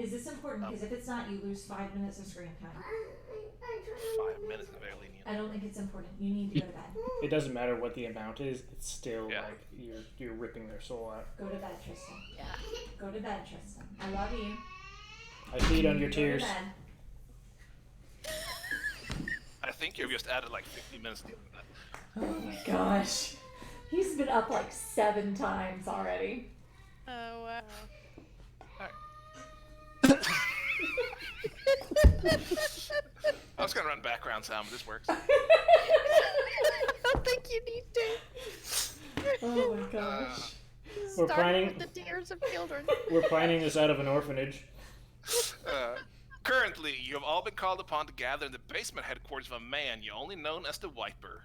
Is this important? Because if it's not, you lose 5 minutes of screen time. 5 minutes is very lenient. I don't think it's important. You need to go to bed. It doesn't matter what the amount is. It's still Yeah. like you're ripping their soul out. Go to bed, Tristan. Yeah. Go to bed, Tristan. I love you. I feed on your Go to tears. bed. I think you've just added like 50 minutes to that. Oh my gosh. He's been up like 7 times already. Oh wow. I was gonna run background sound, but this works. I don't think you need to. Oh my gosh. We're Starting planning- with the tears of children. We're planning this out of an orphanage. Currently, you have all been called upon to gather in the basement headquarters of a man you only known as the Wiper.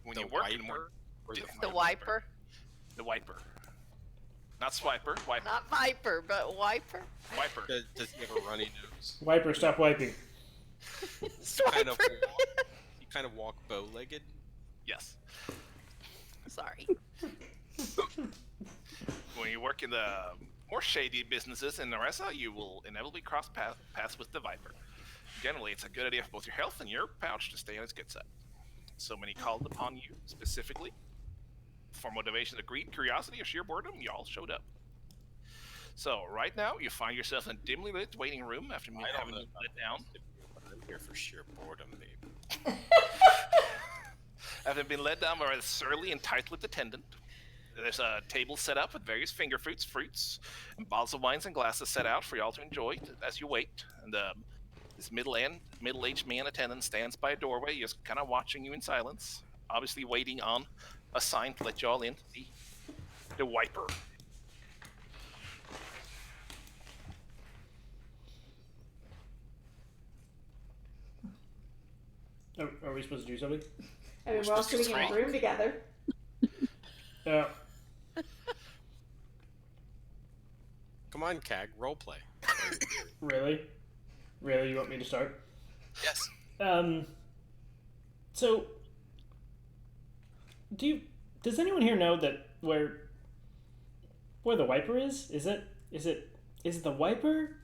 When The you work in Wiper? more Or the The wiper. The Wiper. Not Swiper, Wiper. Not viper, but wiper. Wiper. Does he have a runny nose? Wiper, stop wiping. Kind of Swiper. you kind of walk bow-legged. Yes. Sorry. When you work in the more shady businesses in Naressa, you will inevitably cross paths with the Viper. Generally, it's a good idea for both your health and your pouch to stay on its good side. So many called upon you specifically for motivation of greed, curiosity, or sheer boredom, you all showed up. So right now, you find yourself in a dimly lit waiting room after I don't having know been about let down. I'm here for sheer boredom, babe. Having been led down by a surly and tight-lipped attendant, there's a table set up with various finger fruits, and bottles of wines and glasses set out for y'all to enjoy as you wait. And this middle-aged man attendant stands by a doorway, just kind of watching you in silence, obviously waiting on a sign to let y'all in. The Wiper. Are we supposed to do something? I mean, we're all sitting in a room together. Yeah. Come on, Cag, roleplay. Really? Really? You want me to start? Yes. So, does anyone here know that where the wiper is? Is it the wiper,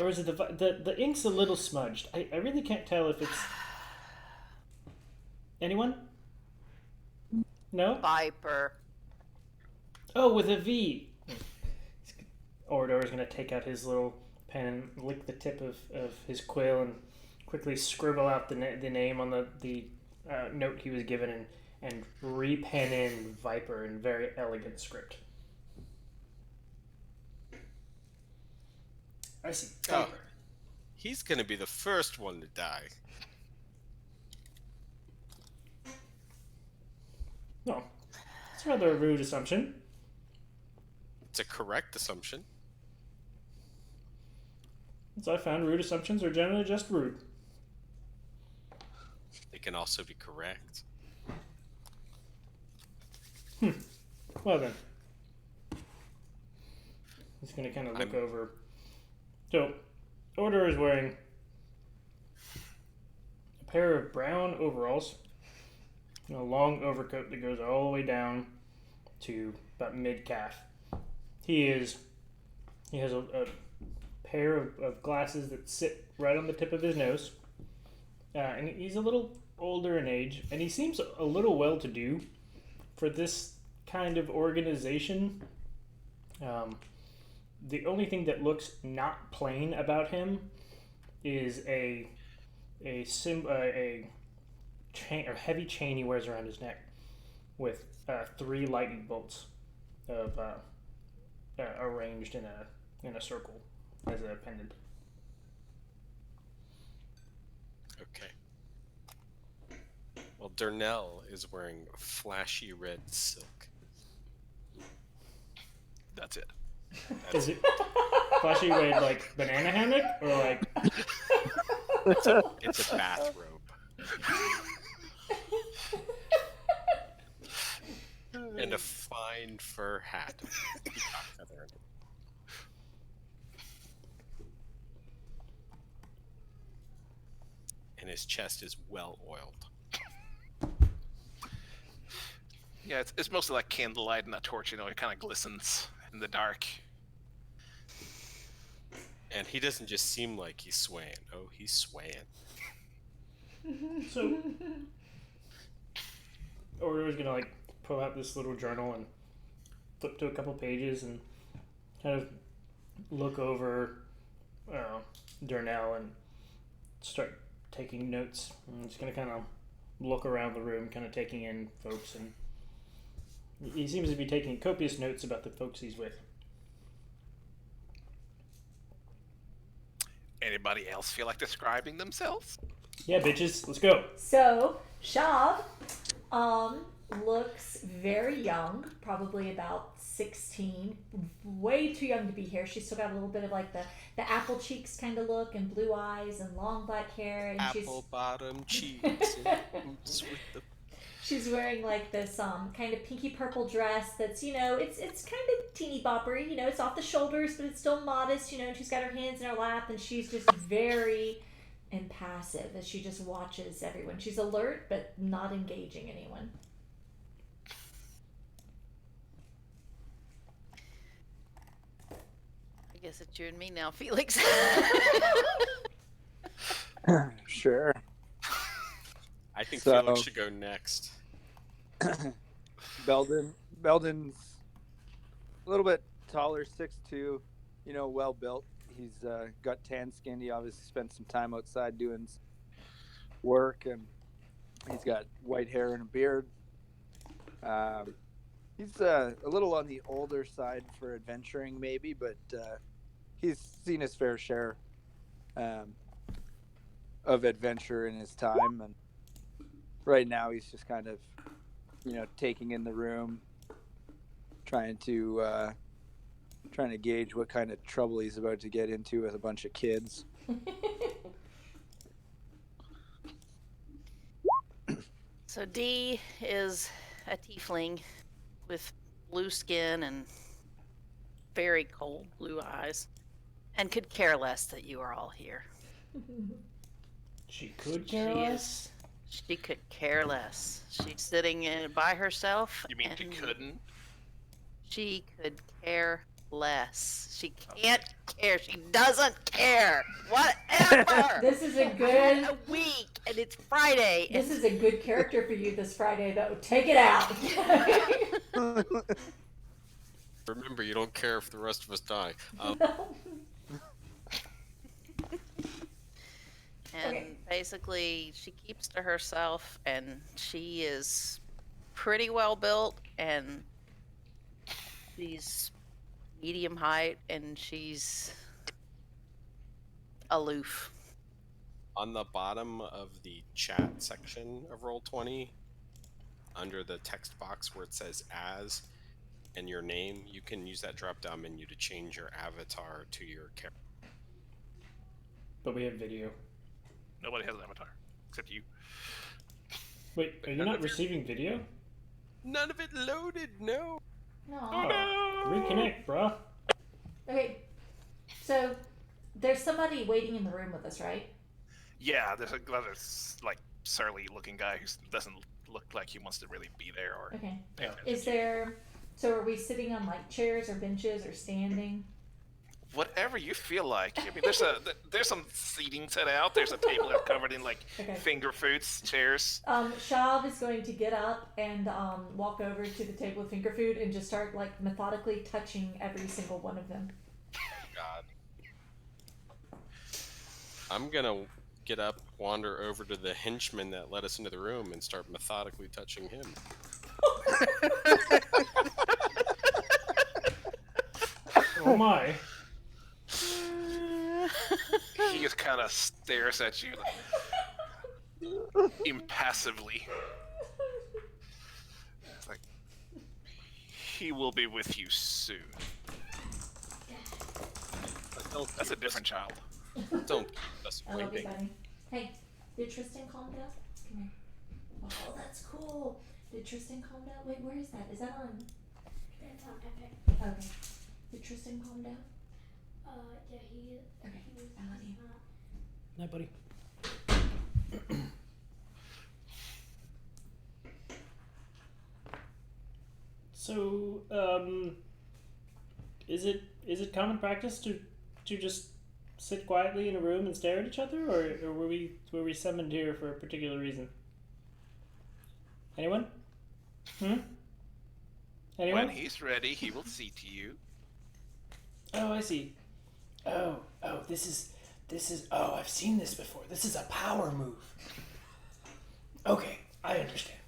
or is it the ink's a little smudged? I really can't tell if it's anyone. No. Viper. Oh, with a V. Orador is gonna take out his little pen and lick the tip of his quill and quickly scribble out the name on the note he was given and repen in Viper in very elegant script. I see. Oh. Viper. He's gonna be the first one to die. No, it's rather a rude assumption. It's a correct assumption. As I found, rude assumptions are generally just rude. They can also be correct. Well then, he's gonna kind of look over. So, Order is wearing a pair of brown overalls, and a long overcoat that goes all the way down to about mid calf. He has a pair of glasses that sit right on the tip of his nose, and he's a little older in age, and he seems a little well-to-do for this kind of organization. The only thing that looks not plain about him is a chain or heavy chain he wears around his neck with 3 lightning bolts of arranged in a circle as a pendant. Okay. Well, Durnell is wearing flashy red silk. That's it. Is it flashy red like banana hammock or like? It's a bathrobe. And a fine fur hat. Peacock feather in it. And his chest is well oiled. Yeah, it's mostly like candlelight and a torch, it kind of glistens in the dark. And he doesn't just seem like he's swaying. Oh, he's swaying. So, Orio's gonna like pull out this little journal and flip to a couple pages and kind of look over, I don't know, Darnell and start taking notes. I'm just gonna kind of look around the room, kind of taking in folks, and he seems to be taking copious notes about the folks he's with. Anybody else feel like describing themselves? Yeah, bitches, let's go. So, Shav looks very young, probably about 16. Way too young to be here. She's still got a little bit of like the apple cheeks kind of look and blue eyes and long black hair. And Apple bottom cheeks and boots with the... she's wearing like this kind of pinky purple dress that's, you know, it's kind of teeny boppery, you know, it's off the shoulders, but it's still modest, you know, and she's got her hands in her lap and she's just very impassive as she just watches everyone. She's alert but not engaging anyone. I guess it's you and me now, Felix. Sure. I think So- Felix should go next. Belden's a little bit taller, 6'2", you know, well built. He's got tan skin. He obviously spent some time outside doing work, and he's got white hair and a beard. He's a little on the older side for adventuring, maybe, but he's seen his fair share of adventure in his time, and right now he's just kind of, you know, taking in the room, trying to gauge what kind of trouble he's about to get into with a bunch of kids. So D is a tiefling with blue skin and very cold blue eyes, and could care less that you are all here. She could care less. She could care less. She's sitting by herself. You mean she and couldn't? She could care less. She can't care. She doesn't care. Whatever. This is a Had good a week, and it's Friday. this is a good character for you this Friday though. Take it out. Remember, you don't care if the rest of us die. And Okay. basically, she keeps to herself, and she is pretty well built, and she's medium height, and she's aloof. On the bottom of the chat section of Roll20, under the text box where it says "as" and your name, you can use that drop-down menu to change your avatar to your character. But we have video. Nobody has an avatar except you. Wait, are you not receiving video? None of it loaded. No. No. Oh, reconnect, bruh. Okay. So there's somebody waiting in the room with us, right? Yeah, there's another like surly-looking guy who doesn't look like he wants to really be there or. Okay. pay Yeah. attention Is to you. there so are we sitting on like chairs or benches or standing? Whatever you feel like. I mean, there's some seating set out. There's a table that's covered in like Okay. finger foods, chairs. Shav is going to get up and walk over to the table of finger food and just start like methodically touching every single one of them. God. I'm gonna get up, wander over to the henchman that let us into the room, and start methodically touching him. Oh my. He just kind of stares at you like, impassively. It's like he will be with you soon. That's a different child. Don't keep us I love you, waiting. buddy. Hey, did Tristan calm down? Come here. Oh, that's cool. Did Tristan calm down? Wait, where is that? Is that on? It's on Epic. Okay. Did Tristan calm down? Yeah, he. Okay. He was, I love you. Night, buddy. So, is it common practice to just sit quietly in a room and stare at each other, or were we summoned here for a particular reason? Anyone? Anyone? When he's ready, he will see to you. Oh, I see. Oh, this is. Oh, I've seen this before. This is a power move. Okay, I understand.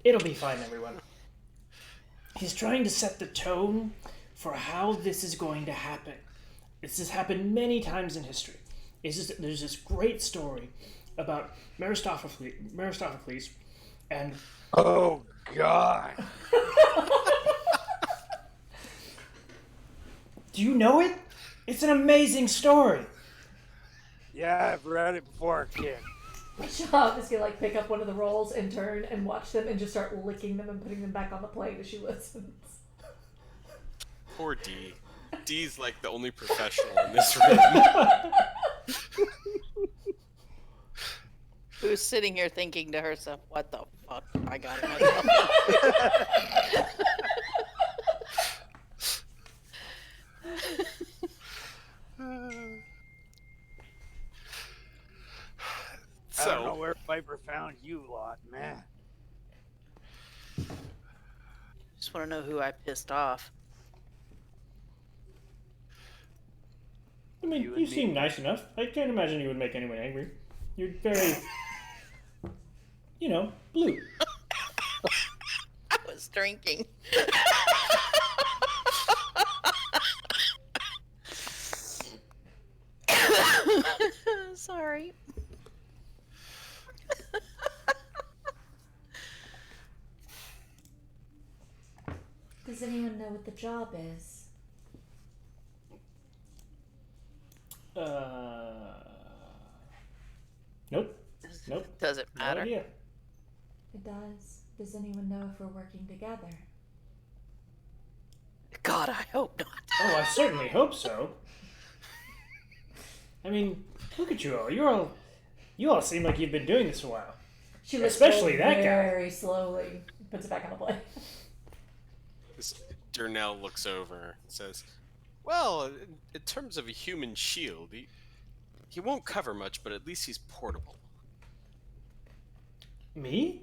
It'll be fine, everyone. He's trying to set the tone for how this is going to happen. This has happened many times in history. There's this great story about Mephistopheles and... Oh, God. Do you know it? It's an amazing story. Yeah, I've read it before, kid. Shop is gonna like pick up one of the rolls and turn and watch them and just start licking them and putting them back on the plate as she listens. Poor D. D's like the only professional in this room. Who's sitting here thinking to herself, what the fuck I got in myself? I don't know So, where Viper found you lot, man. Just want to know who I pissed off. I mean, You and you me. seem nice enough. I can't imagine you would make anyone angry. You're very, blue. I was drinking. Sorry. Does anyone know what the job is? Nope. Nope. Does it No matter? idea. It does. Does anyone know if we're working together? God, I hope not. Oh, I certainly hope so. I mean, look at you all. You all seem like you've been doing this a while. She looks Especially that guy. very slowly. Puts it back on the plate. Durnell looks over and says, well, in terms of a human shield, he won't cover much, but at least he's portable. Me?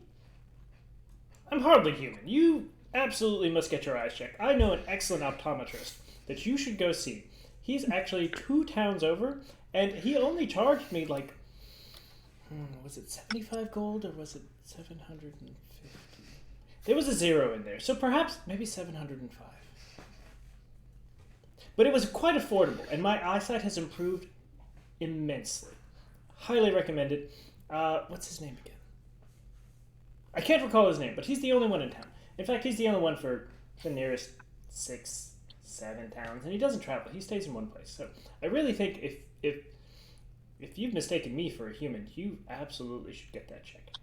I'm hardly human. You absolutely must get your eyes checked. I know an excellent optometrist that you should go see. He's actually 2 towns over, and he only charged me like, was it 75 gold or was it 750? There was a 0 in there, so perhaps maybe 705. But it was quite affordable, and my eyesight has improved immensely. Highly recommend it. What's his name again? I can't recall his name, but he's the only one in town. In fact, he's the only one for the nearest 6, 7 towns, and he doesn't travel. He stays in one place. So I really think if you've mistaken me for a human, you absolutely should get that checked.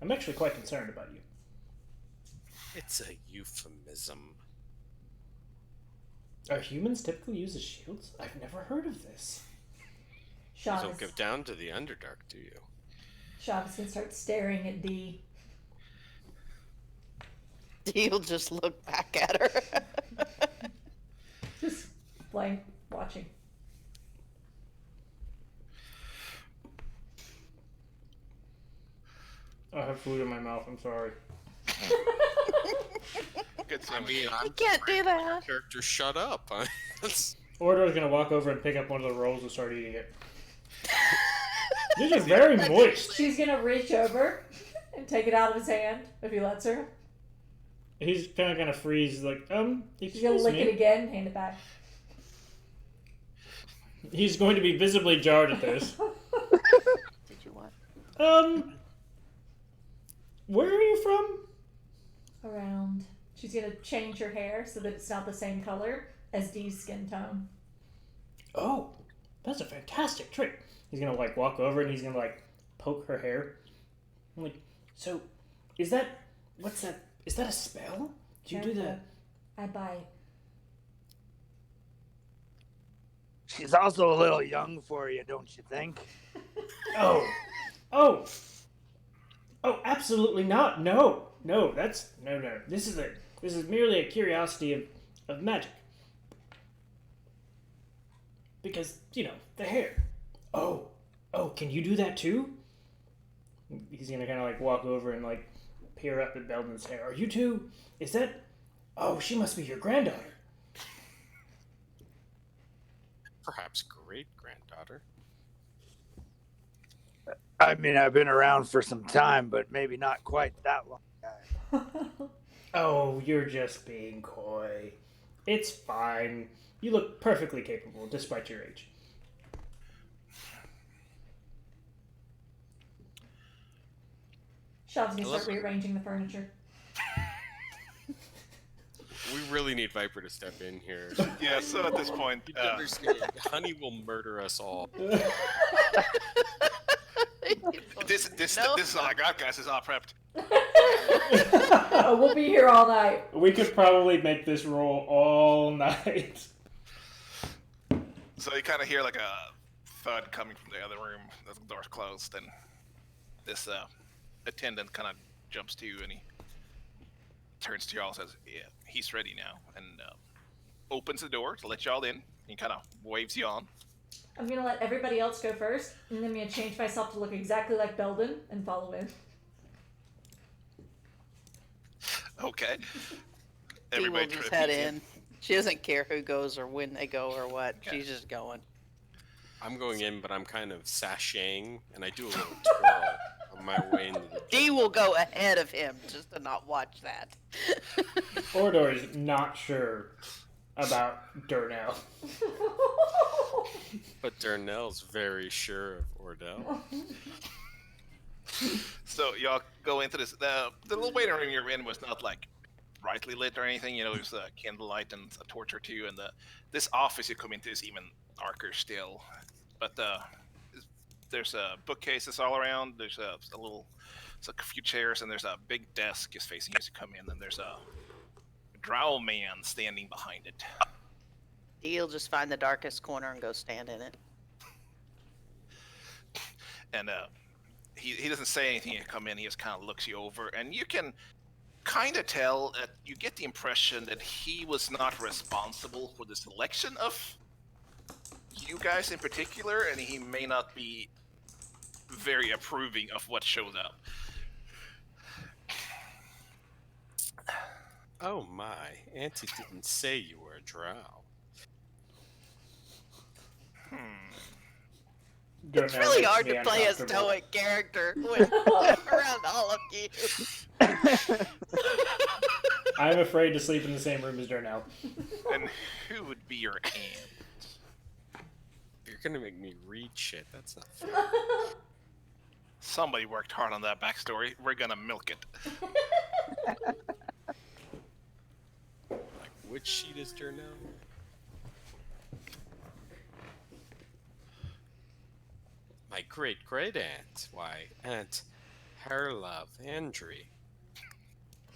I'm actually quite concerned about you. It's a euphemism. Are humans typically used as shields? I've never heard of this. You Shav don't is, go down to the Underdark, do you? Shav is gonna start staring at D. He'll just look back at her. Just blank, watching. I have food in my mouth, I'm sorry. good I sandwich. mean, You I'm can't do that. character shut up. Ordor's gonna walk over and pick up one of the rolls and start eating it. These are very moist. She's gonna reach over and take it out of his hand if he lets her. He's kind of gonna freeze, like, She's gonna excuse lick it me. again, hand it back. He's going to be visibly jarred at this. Did you want? Where are you from? Around. She's gonna change her hair so that it's not the same color as Dee's skin tone. Oh, that's a fantastic trick. He's gonna like walk over and he's gonna like poke her hair. I'm like, so, what's that? Is that a spell? Do you do that? I bite. She's also a little young for you, don't you think? Oh, absolutely not. No. That's no. This is merely a curiosity of magic. Because, the hair. Oh, can you do that too? He's gonna kind of like walk over and like peer up at Belden's hair. Are you two? Is that? Oh, she must be your granddaughter. Perhaps great granddaughter. I mean, I've been around for some time, but maybe not quite that long. Oh, you're just being coy. It's fine. You look perfectly capable, despite your age. Shav's gonna start rearranging the furniture. We really need Viper to step in here. Yeah, so at this point, You understand, Honey will murder us all. this is all I got, guys. This is all prepped. We'll be here all night. We could probably make this roll all night. So you kind of hear like a thud coming from the other room. The door's closed, and this attendant kind of jumps to you, and he turns to y'all and says, "Yeah, he's ready now," and opens the door to let y'all in. He kind of waves you on. I'm gonna let everybody else go first, and then I'm gonna change myself to look exactly like Belden and follow in. Okay. She will just head in. She doesn't care who goes or when they go or what. Okay. She's just going. I'm going in, but I'm kind of sashaying, and I do a little twirl on my way into the Dee will go ahead of him just to not watch that. Ordor is not sure about Durnell. But Darnell's very sure of Ordell. So y'all go into this. The little waiting room you're in was not like brightly lit or anything. There's a candlelight and a torch or two, and this office you come into is even darker still. But there's bookcases all around. There's a few chairs, and there's a big desk is facing you as you come in. And there's a drow man standing behind it. Dee will just find the darkest corner and go stand in it. And he doesn't say anything. You come in, he just kind of looks you over, and you can kind of tell that you get the impression that he was not responsible for the selection of you guys in particular, and he may not be very approving of what shows up. Oh my, Auntie didn't say you were a drow. It's really hard to play a stoic character with around all of you. I'm afraid to sleep in the same room as Durnell. And who would be your aunt? You're gonna make me read shit. That's not fair. Somebody worked hard on that backstory. We're gonna milk it. Like, which sheet is Darnell? My great-great-aunt. Why, Aunt Herlove Vandry.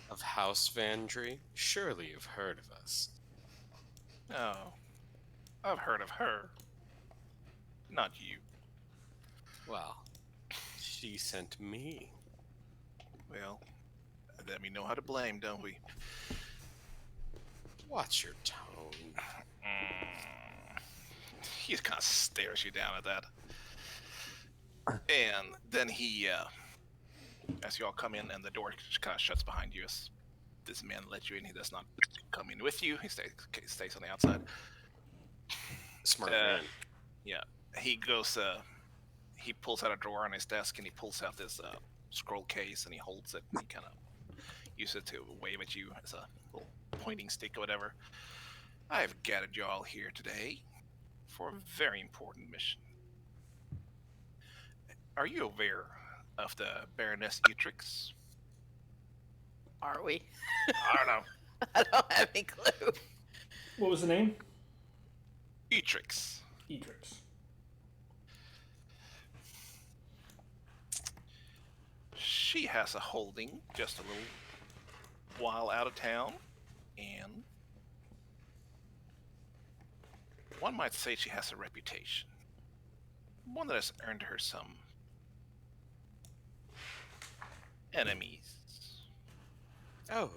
Of House Vandry. Surely you've heard of us. Oh, I've heard of her. Not you. Well, she sent me. Well, then we know how to blame, don't we? Watch your tone. He just kind of stares you down at that. And then he, as you all come in and the door just kind of shuts behind you, as this man lets you in, he does not come in with you. He stays on the outside. Smart man. Yeah. He goes, he pulls out a drawer on his desk and he pulls out this scroll case and he holds it and he kind of uses it to wave at you as a little pointing stick or whatever. I've gathered you all here today for a very important mission. Are you aware of the Baroness Utrix? Are we? I don't know. I don't have any clue. What was the name? Utrix. Edrix. She has a holding just a little while out of town, and one might say she has a reputation. One that has earned her some enemies. Oh,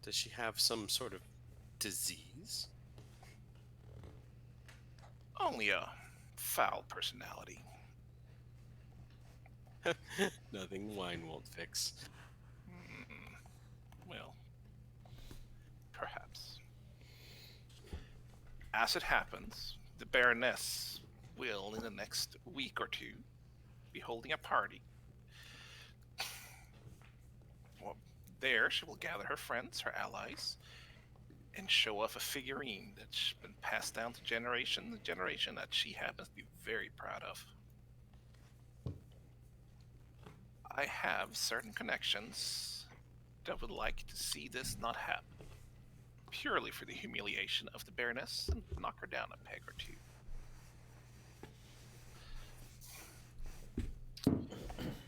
does she have some sort of disease? Only a foul personality. Nothing wine won't fix. Well, perhaps. As it happens, the Baroness will, in the next week or two, be holding a party. Well, there she will gather her friends, her allies, and show off a figurine that's been passed down to generation to generation that she happens to be very proud of. I have certain connections that would like to see this not happen, purely for the humiliation of the Baroness and knock her down a peg or two.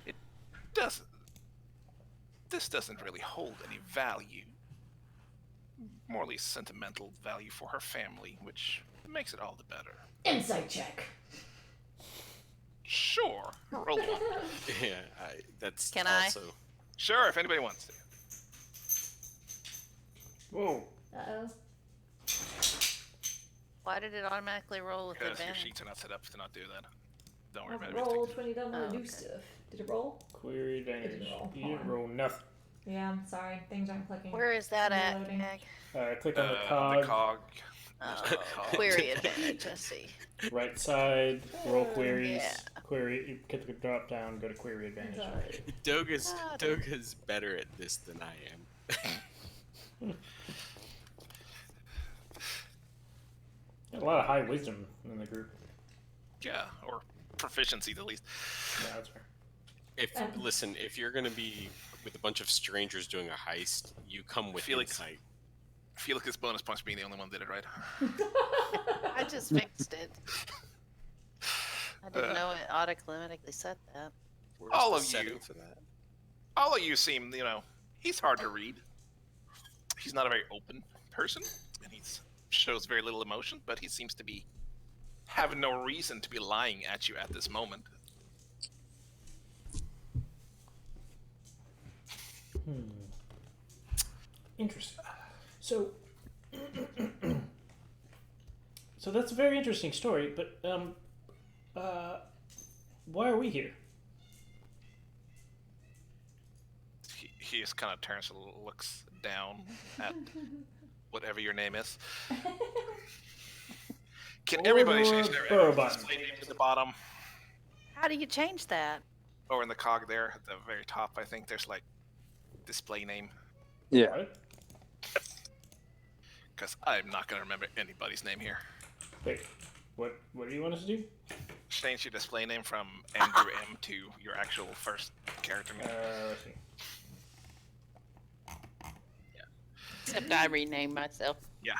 It doesn't. This doesn't really hold any value. Morely sentimental value for her family, which makes it all the better. Insight check. Sure, roll one. Yeah, that's Can I? also. Sure, if anybody wants to. Whoa. Uh-oh. Why did it automatically roll with Because your advantage? sheets are not set up to not do that. Don't worry about Rolled it. when you don't want Oh, to do okay. stuff. Did it roll? Query advantage. didn't roll. You Hold didn't on. roll nothing. Yeah, I'm sorry. Things aren't clicking. Where is that at? Reloading. Meg? Click on the The cog, cog. Oh, query advantage. I see. right side, roll queries. Yeah. Query, you click the drop down, go to query advantage. Sorry. Doga's better at this than I am. A lot of high wisdom in the group. Yeah, or proficiency at least. Yeah, that's fair. Listen, if you're gonna be with a bunch of strangers doing a heist, you come with Felix. insight. Felix bonus points for being the only one that did it right. I just fixed it. I didn't know it automatically set that. Where's All the of setting you. for that? All of you seem, he's hard to read. He's not a very open person, and he shows very little emotion, but he seems to be having no reason to be lying at you at this moment. Interesting. So, so that's a very interesting story. But why are we here? He just kind of turns and looks down at whatever your name is. Can everybody change their Bourbon. display name to the bottom? How do you change that? Or in the cog there at the very top, I think there's like display name. Yeah. What? Because I'm not going to remember anybody's name here. Wait, what do you want us to do? Change your display name from Andrew M to your actual first character name. Let's see. Except I rename myself Yeah.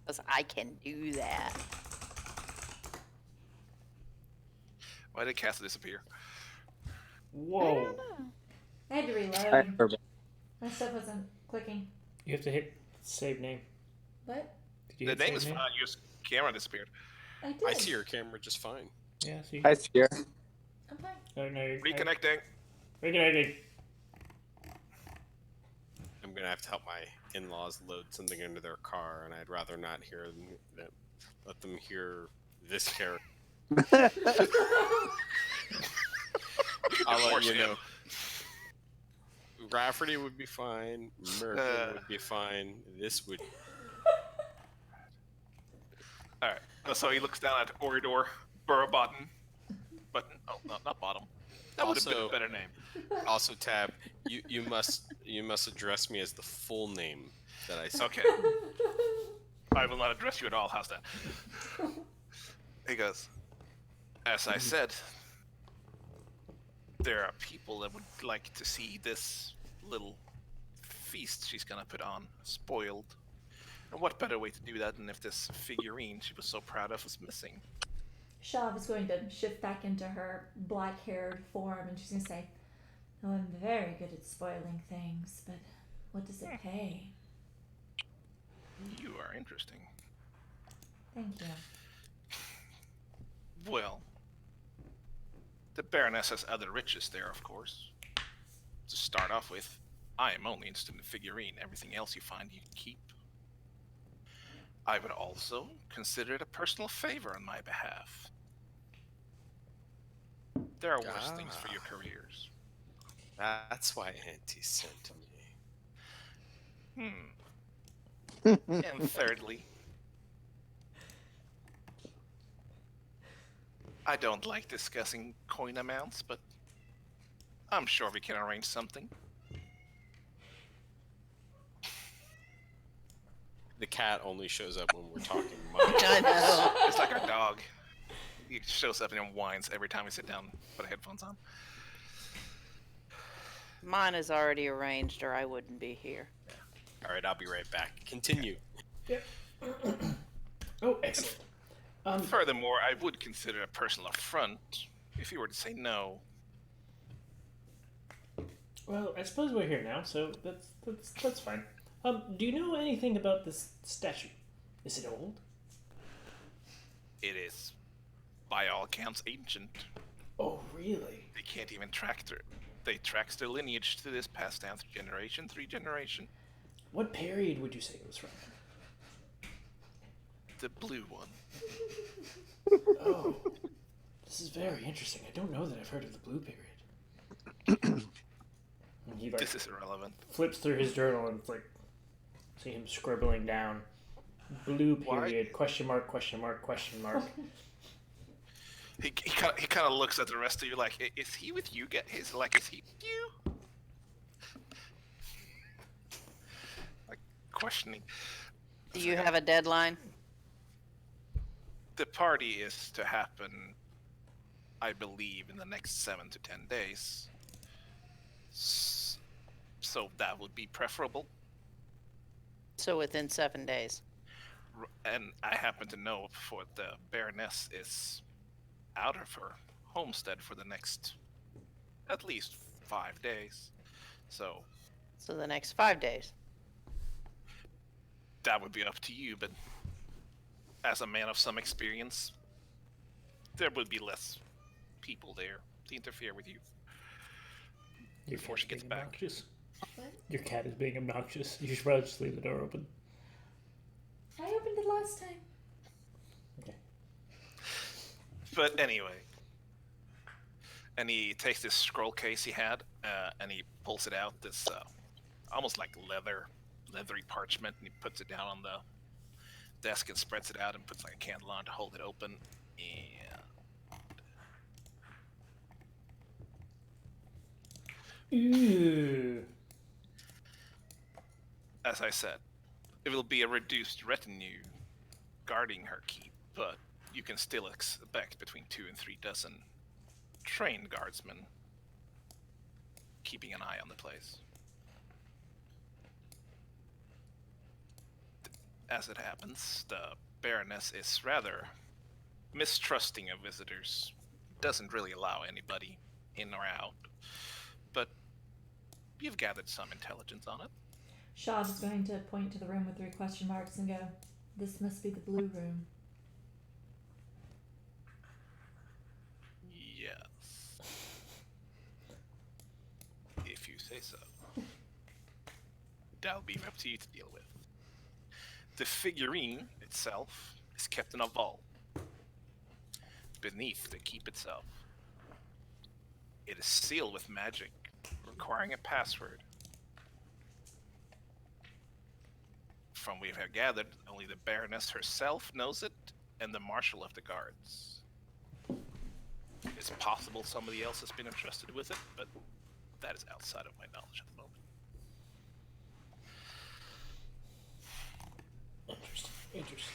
because I can do that. Why did Castle disappear? Whoa! I had to I reload. remember. My stuff wasn't clicking. You have to hit save name. What? Did you The hit name save is fine. Your camera disappeared. I did. I see your camera just fine. Yeah, see. I see her. I'm fine. No, Reconnecting. Reconnecting. I'm gonna have to help my in-laws load something into their car, and I'd rather not hear them, let them hear this character. I'll let you know. Rafferty would be fine. Merkin would be fine. This would. All right. So he looks down at Oridor Burrabottom. Button. Oh, no, not bottom. That would have been a Also- better name. Also, Tab, you must address me as the full name that I said. Okay. I will not address you at all. How's that? He goes, as I said, there are people that would like to see this little feast she's gonna put on spoiled. And what better way to do that than if this figurine she was so proud of was missing? Shav is going to shift back into her black-haired form, and she's going to say, "Oh, I'm very good at spoiling things, but what does it pay?" You are interesting. Thank you. Well, the Baroness has other riches there, of course. To start off with, I am only interested in the figurine. Everything else you find, you can keep. I would also consider it a personal favor on my behalf. There are worse things for your careers. That's why Auntie sent me. And thirdly, I don't like discussing coin amounts, but I'm sure we can arrange something. The cat only shows up when we're talking money. I know. It's like our dog. He shows up and whines every time we sit down, put headphones on. Mine is already arranged, or I wouldn't be here. All right, I'll be right back. Continue. Oh, excellent. Furthermore, I would consider it a personal affront if you were to say no. Well, I suppose we're here now, so that's fine. Do you know anything about this statue? Is it old? It is, by all accounts, ancient. Oh, really? They can't even track their... They track their lineage to this passed down through generation, 3 generation. What period would you say it was from? The blue one. Oh, this is very interesting. I don't know that I've heard of the blue period. And he This is irrelevant. flips through his journal and it's like, see him scribbling down, blue period, question mark, question mark, question mark. He kind of looks at the rest of you like, is he with you? Is he with you? Like, questioning. Do you have a deadline? The party is to happen, I believe, in the next 7 to 10 days. So that would be preferable. So within 7 days. And I happen to know for the Baroness is out of her homestead for the next at least 5 days. So the next 5 days. that would be up to you, but as a man of some experience, there would be less people there to interfere with you before she gets back. Obnoxious. What? Your cat is being obnoxious. You should probably just leave the door open. I opened it last time. Okay. But anyway, and he takes this scroll case he had, and he pulls it out, this almost like leathery parchment, and he puts it down on the desk and spreads it out and puts like a candle on to hold it open. And Ooh. as I said, it will be a reduced retinue guarding her keep, but you can still expect between 2 and 3 dozen trained guardsmen keeping an eye on the place. As it happens, the Baroness is rather mistrusting of visitors, doesn't really allow anybody in or out, but you've gathered some intelligence on it. Shaw is going to point to the room with 3 question marks and go, "This must be the blue room." Yes. If you say so. That'll be up to you to deal with. The figurine itself is kept in a vault beneath the keep itself. It is sealed with magic, requiring a password. From what we have gathered, only the Baroness herself knows it, and the Marshal of the Guards. It's possible somebody else has been entrusted with it, but that is outside of my knowledge at the moment. Interesting.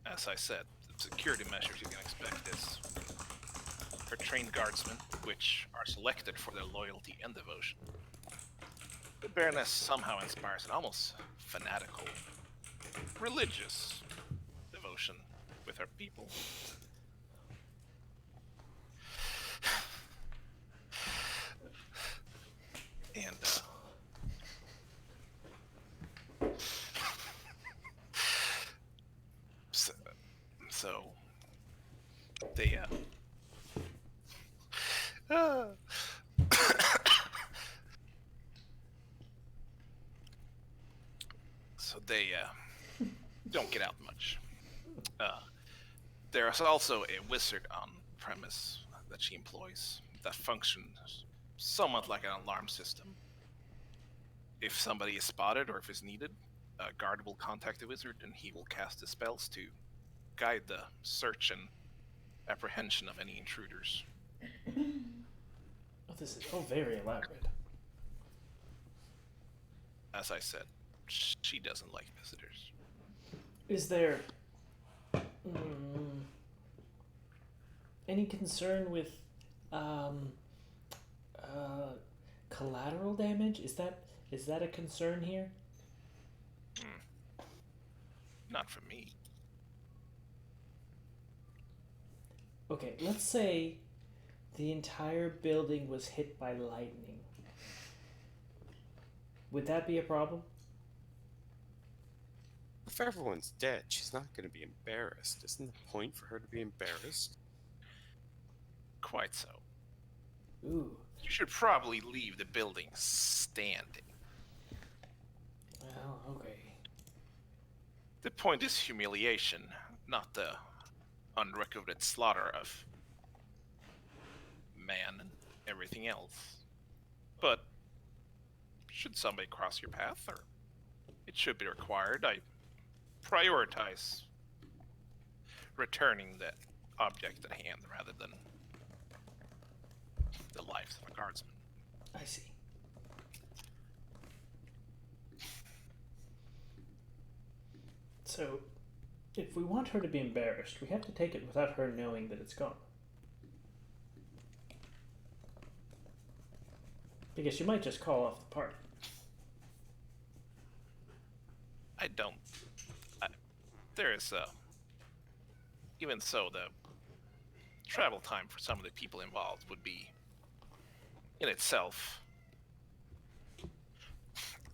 As I said, the security measures you can expect is for trained guardsmen, which are selected for their loyalty and devotion. The Baroness somehow inspires an almost fanatical, religious devotion with her people. And, so they, they don't get out much. There is also a wizard on premise that she employs that functions somewhat like an alarm system. If somebody is spotted or if it's needed, a guard will contact the wizard and he will cast the spells to guide the search and apprehension of any intruders. Oh, this is all very elaborate. As I said, she doesn't like visitors. Is there any concern with collateral damage? Is that a concern here? Not for me. Okay, let's say the entire building was hit by lightning. Would that be a problem? If everyone's dead, she's not going to be embarrassed. Isn't the point for her to be embarrassed? Quite so. Ooh. You should probably leave the building standing. Well, okay. The point is humiliation, not the unrequited slaughter of man and everything else. But should somebody cross your path, or it should be required, I prioritize returning the object at hand rather than the lives of a guardsman. I see. So, if we want her to be embarrassed, we have to take it without her knowing that it's gone. Because she might just call off the party. There is, even so, the travel time for some of the people involved would be, in itself,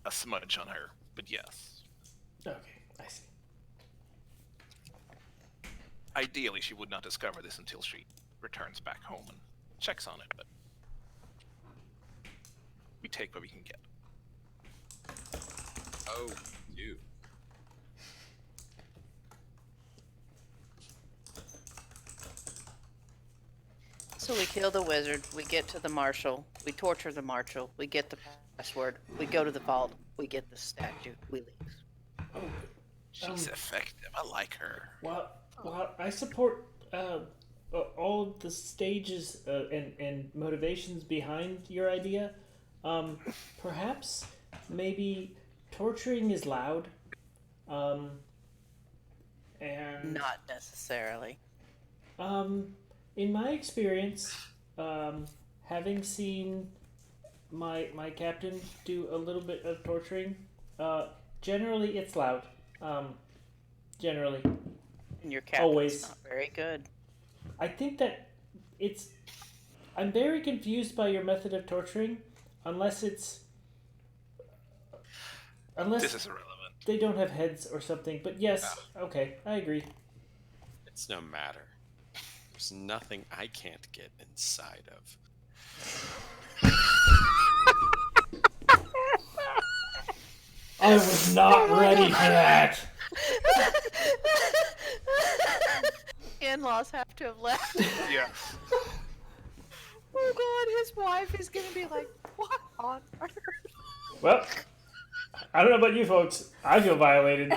a smudge on her, but yes. Okay, I see. Ideally, she would not discover this until she returns back home and checks on it, but we take what we can get. Oh, you. So we kill the wizard, we get to the marshal, we torture the marshal, we get the password, we go to the vault, we get the statue, we leave. Oh, She's effective. I like her. well, I support all of the stages and motivations behind your idea. Perhaps, maybe torturing is loud. And Not necessarily. in my experience, having seen my captain do a little bit of torturing, generally it's loud. Generally, And your captain's Always. not very good. I think that it's. I'm very confused by your method of torturing, unless This is irrelevant. they don't have heads or something. But yes, okay, I agree. It's no matter. There's nothing I can't get inside of. I was not ready for that. In-laws have to have left. Yeah. Oh god, his wife is gonna be like, what on earth? Well, I don't know about you folks. I feel violated.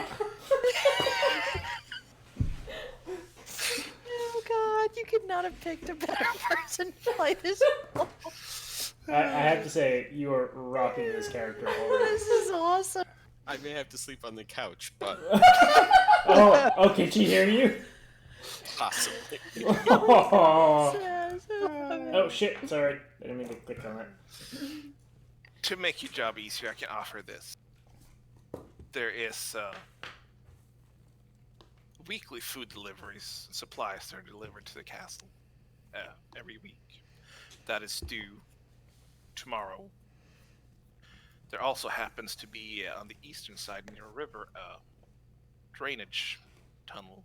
Oh god, you could not have picked a better person to play this role. I have to say, you are rocking this character already. This is awesome. I may have to sleep on the couch, but Oh, can she hear you? possibly. Oh shit! Sorry, I didn't mean to click on that. To make your job easier, I can offer this. There is weekly food deliveries, supplies that are delivered to the castle every week. That is due tomorrow. There also happens to be on the eastern side near a river a drainage tunnel.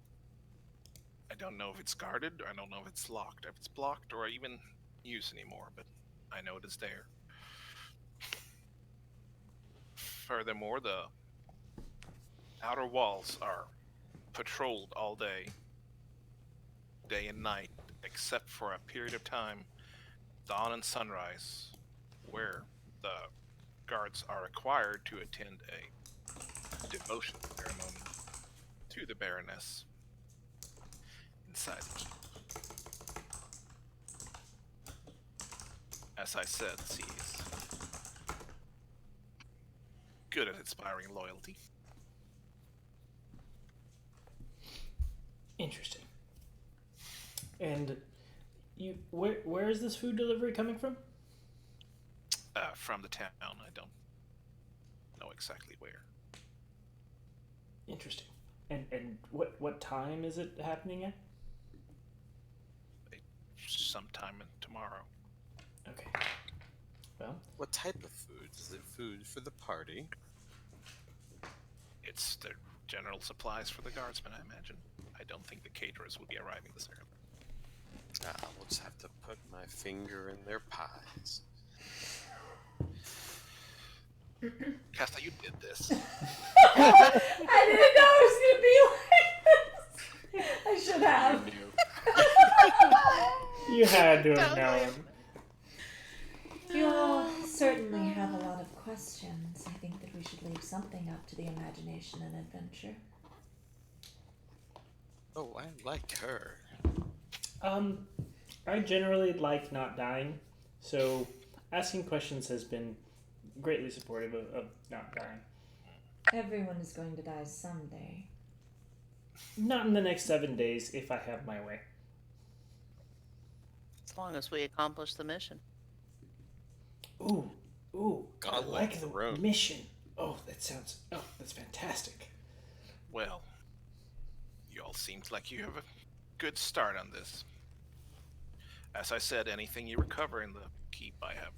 I don't know if it's guarded, or I don't know if it's locked, if it's blocked, or even used anymore, but I know it is there. Furthermore, the outer walls are patrolled all day, day and night, except for a period of time, dawn and sunrise, where the guards are required to attend a devotion ceremony to the Baroness inside the keep. As I said, she's good at inspiring loyalty. Interesting. And where is this food delivery coming from? From the town, I don't know exactly where. Interesting. And what time is it happening at? Sometime tomorrow. Okay. Well, What type of food? Is it food for the party? It's the general supplies for the guardsmen, I imagine. I don't think the caterers will be arriving this early. We'll just have to put my finger in their pies. Casta, you did this. I didn't know it was gonna be like this. I should have. you had to have known. You all certainly have a lot of questions. I think that we should leave something up to the imagination and adventure. Oh, I like her. I generally like not dying, so asking questions has been greatly supportive of not dying. Everyone is going to die someday. Not in the next 7 days, if I have my way. As long as we accomplish the mission. Ooh, I Gauntlet like the Throne. mission. That's fantastic. Well, you all seemed like you have a good start on this. As I said, anything you recover in the keep I have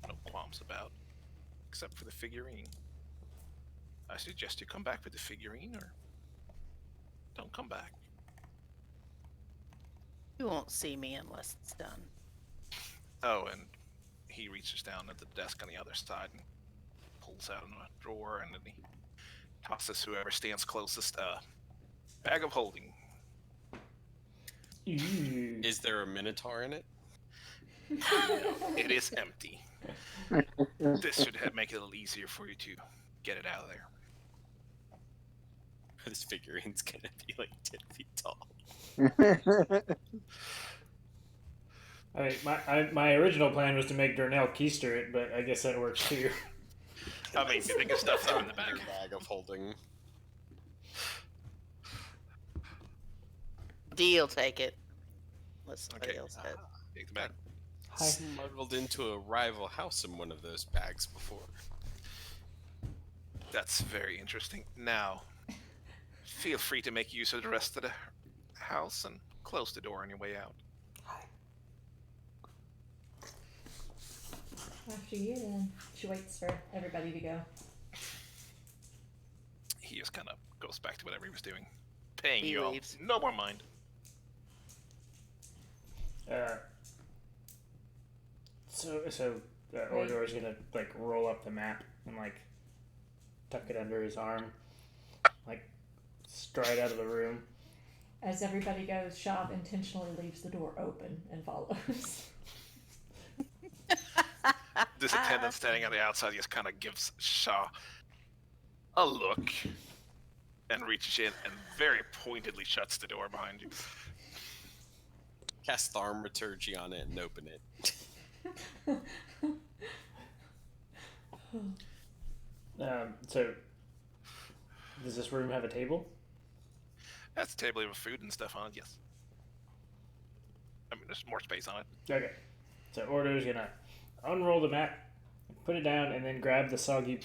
no qualms about, except for the figurine. I suggest you come back with the figurine, or don't come back. You won't see me unless it's done. Oh, and he reaches down at the desk on the other side and pulls out a drawer, and then he tosses whoever stands closest a bag of holding. Ooh. Is there a minotaur in it? No, it is empty. This should make it a little easier for you to get it out of there. This figurine's gonna be like 10 feet tall. My original plan was to make Darnell keister it, but I guess that works too. I mean, the biggest stuff's in the bag. Bag of holding. Deal, take it. Unless somebody Okay. else did. Take the bag. Smuggled into a rival house in one of those bags before. That's very interesting. Now, feel free to make use of the rest of the house and close the door on your way out. After you, then. She waits for everybody to go. He just kind of goes back to whatever he was doing. Paying He you all leaves. no more mind. So Ordor's gonna like roll up the map and like tuck it under his arm, like stride out of the room. As everybody goes, Shav intentionally leaves the door open and follows. This attendant standing on the outside just kind of gives Shaw a look and reaches in and very pointedly shuts the door behind you. Cast thaumaturgy on it and open it. So does this room have a table? That's a table with food and stuff on it, yes. I mean, there's more space on it. Okay. So Ordor's gonna unroll the map, put it down, and then grab the soggy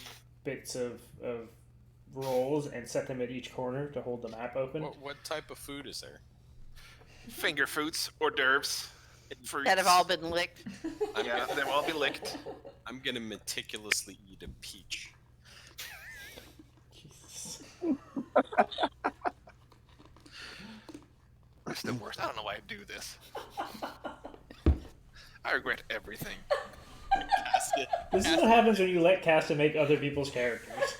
bits of rolls and set them at each corner to hold the map open. What type of food is there? Finger foods, hors d'oeuvres, fruits. That have all been licked. Yeah, they've all been licked. I'm gonna meticulously eat a peach. Jesus. It's the worst. I don't know why I do this. I regret everything. This is what happens when you let Casta make other people's characters.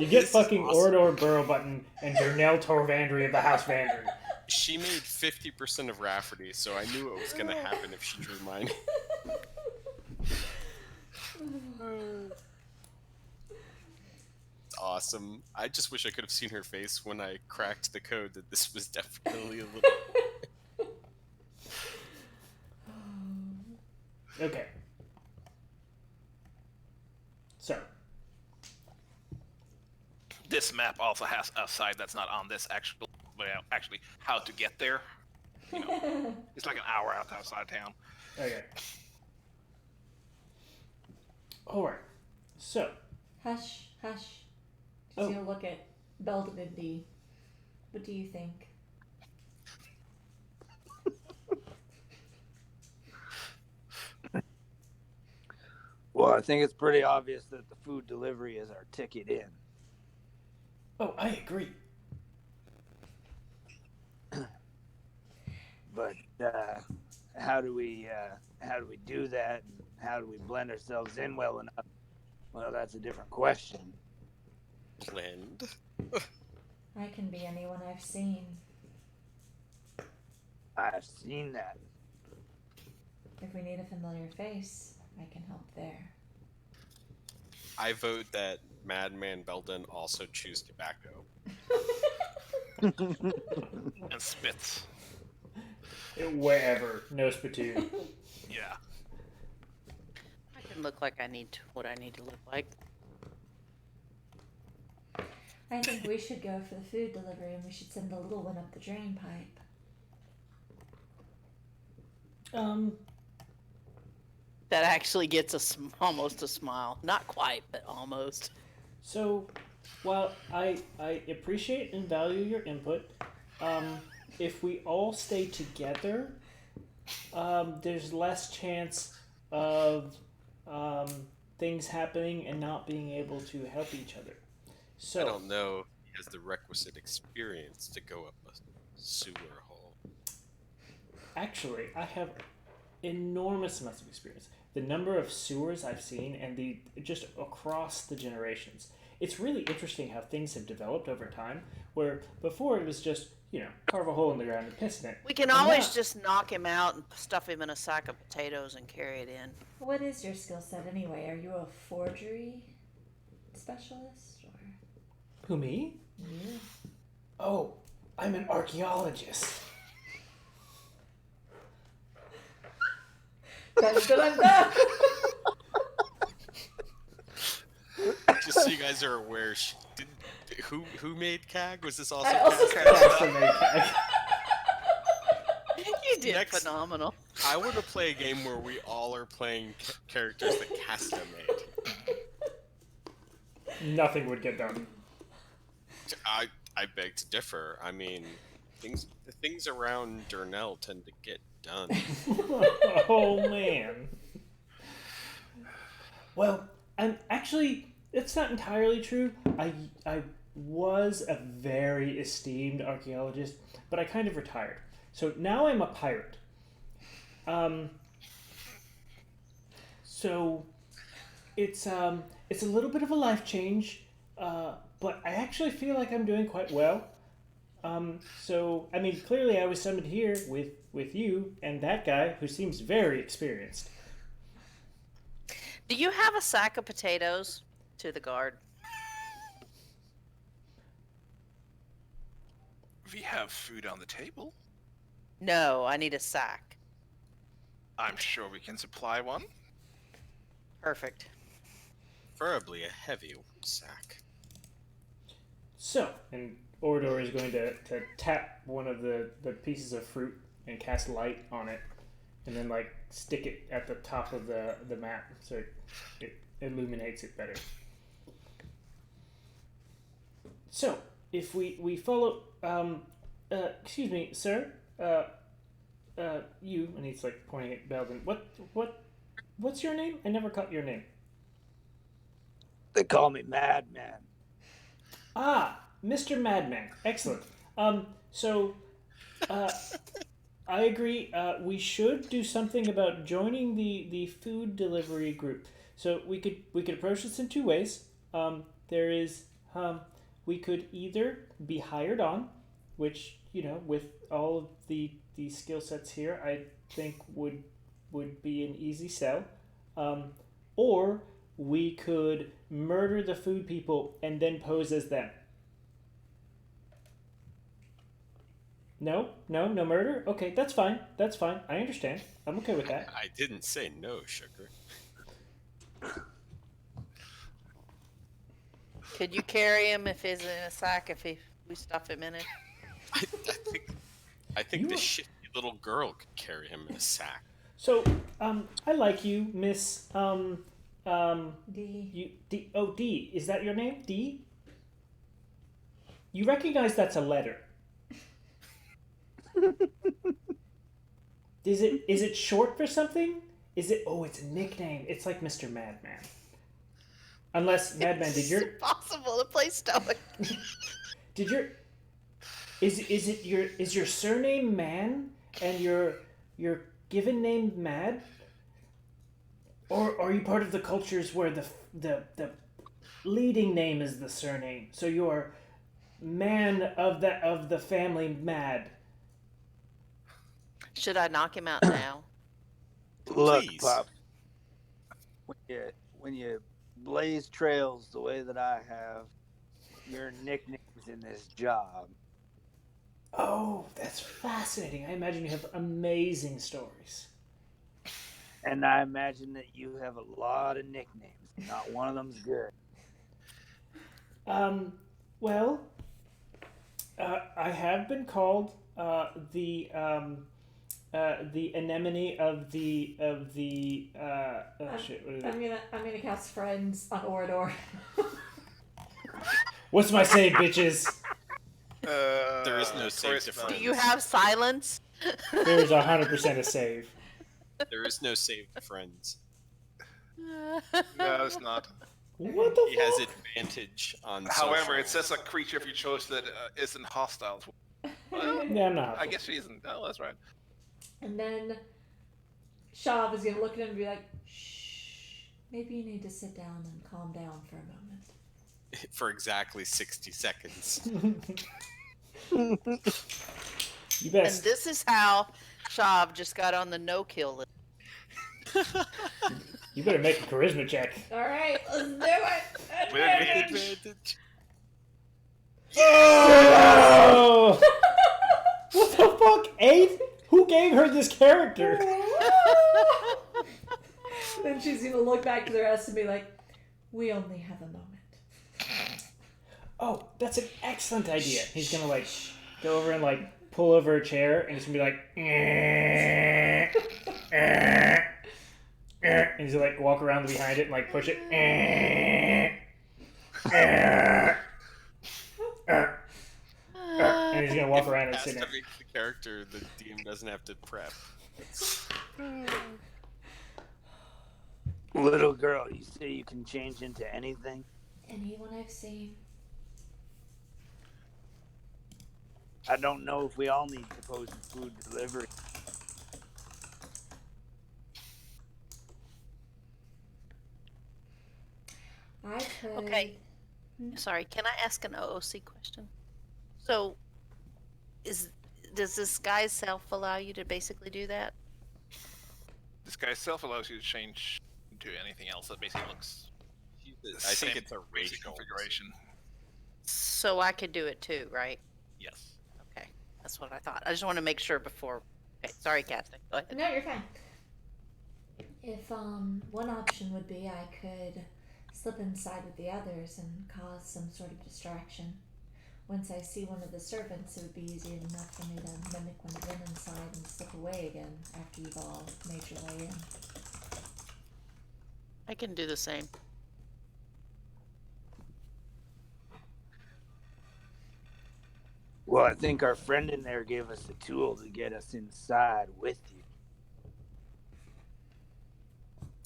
You get This is fucking awesome. Ordor Burrowbutton and Darnell Torvandry of the House Vandry. She made 50% of Rafferty, so I knew it was going to happen if she drew mine. It's awesome. I just wish I could have seen her face when I cracked the code that this was definitely a little... Okay. So, This map also has a side that's not on this actually how to get there. You know, it's like an hour outside town. okay. Alright. So, Hush, hush. Oh. Just look at Belden and D. What do you think? Well, I think it's pretty obvious that the food delivery is our ticket in. oh, I agree. But how do we do that? And how do we blend ourselves in well enough? Well, that's a different question. Blend. I can be anyone I've seen. I've seen that. If we need a familiar face, I can help there. I vote that Madman Belden also chews tobacco. And spits. Wherever. No spittoon. Yeah. I can look like what I need to look like. I think we should go for the food delivery and we should send the little one up the drain pipe. That actually gets almost a smile. Not quite, but almost. So, while I appreciate and value your input, if we all stay together, there's less chance of things happening and not being able to help each other. So, I don't know if he has the requisite experience to go up a sewer hole. actually, I have enormous amounts of experience. The number of sewers I've seen and the just across the generations. It's really interesting how things have developed over time, where before it was just, carve a hole in the ground and piss in it. We can And always now- just knock him out and stuff him in a sack of potatoes and carry it in. What is your skill set anyway? Are you a forgery specialist or Who, me? you? Oh, I'm an archaeologist. That's what I'm back. Just so you guys are aware, who made CAG? Was this also I also CAG? Actually made tag. You did Next- phenomenal. I want to play a game where we all are playing characters that Casta made. Nothing would get done. I beg to differ. I mean, the things around Darnell tend to get done. Oh man. Well, it's not entirely true. I was a very esteemed archaeologist, but I kind of retired. So now I'm a pirate. So it's a little bit of a life change, but I actually feel like I'm doing quite well. So I mean, clearly I was summoned here with you and that guy who seems very experienced. Do you have a sack of potatoes to the guard? We have food on the table. No, I need a sack. I'm sure we can supply one. Perfect. Preferably a heavy sack. So, and Ordor is going to tap one of the pieces of fruit and cast light on it, and then stick it at the top of the map so it illuminates it better. So, if we follow, excuse me, sir, you, and he's pointing at Belden. What's your name? I never caught your name. They call me Madman. Ah, Mr. Madman. Excellent. So, I agree. We should do something about joining the food delivery group. So we could approach this in two ways. There is We could either be hired on, which with all of the skill sets here, I think would be an easy sell, or we could murder the food people and then pose as them. No murder. Okay, that's fine. I understand. I'm okay with that. I didn't say no, sugar. Could you carry him if he's in a sack? If we stuff him in it? I think You this are- shifty little girl could carry him in a sack. So, I like you, Miss. D. D. Is that your name? D. You recognize that's a letter. Is it short for something? Is it? Oh, it's a nickname. It's like Mr. Madman. Unless Madman, It's impossible to play stoic. is your surname Man and your given name Mad? Or are you part of the cultures where the leading name is the surname? So you're man of the family Mad. Should I knock him out now? Look, Please. Pop. When you blaze trails the way that I have, your nicknames in this job. Oh, that's fascinating. I imagine you have amazing stories. And I imagine that you have a lot of nicknames. Not one of them's good. Well, I have been called the anemone of the oh shit, what is it? I'm gonna cast Friends on Orador. What's my save, bitches? There is no save course difference. not. Do you have silence? There's 100% a save. There is no save to friends. No, it's not. What the He fuck? has advantage on. However, it social. says a creature if you chose that isn't hostile. Well, Yeah, I'm not. I guess she isn't. Oh, that's right. And then Shav is gonna look at him and be like, "Shh, maybe you need to sit down and calm down for a moment." For exactly 60 seconds. You And best. this is how Shav just got on the no-kill list. You better make a charisma check. All right, let's do it. With Advantage. Oh! What the fuck? 8? Who gave her this character? Then she's gonna look back to the rest and be like, "We only have a moment." Oh, that's an excellent idea. He's gonna go over and pull over a chair and he's gonna be like, and he's gonna walk around behind it and push it. And he's gonna walk around and Has sit to there. make the character the DM doesn't have to prep. Little girl, you say you can change into anything? Anyone I've seen. I don't know if we all need supposed food delivery. I could. Okay. Sorry, can I ask an OOC question? So, does this guy's self allow you to basically do that? This guy's self allows you to change to anything else that basically looks the I think same it's a basic racial configuration. So I could do it too, right? Yes. Okay, that's what I thought. I just want to make sure before. Okay, sorry, Catherine. Go ahead. No, you're fine. If one option would be I could slip inside with the others and cause some sort of distraction. Once I see one of the servants, it would be easy enough for me to mimic one of them inside and slip away again after you've all made your way in. I can do the same. Well, I think our friend in there gave us the tool to get us inside with you.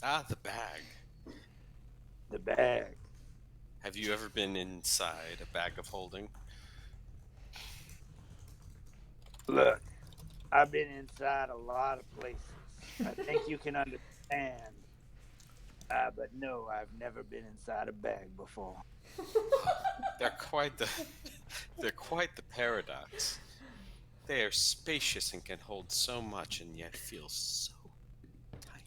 Ah, the bag. The bag. Have you ever been inside a bag of holding? Look, I've been inside a lot of places. I think you can understand But no, I've never been inside a bag before. They're quite the paradox. They are spacious and can hold so much, and yet feel so tight.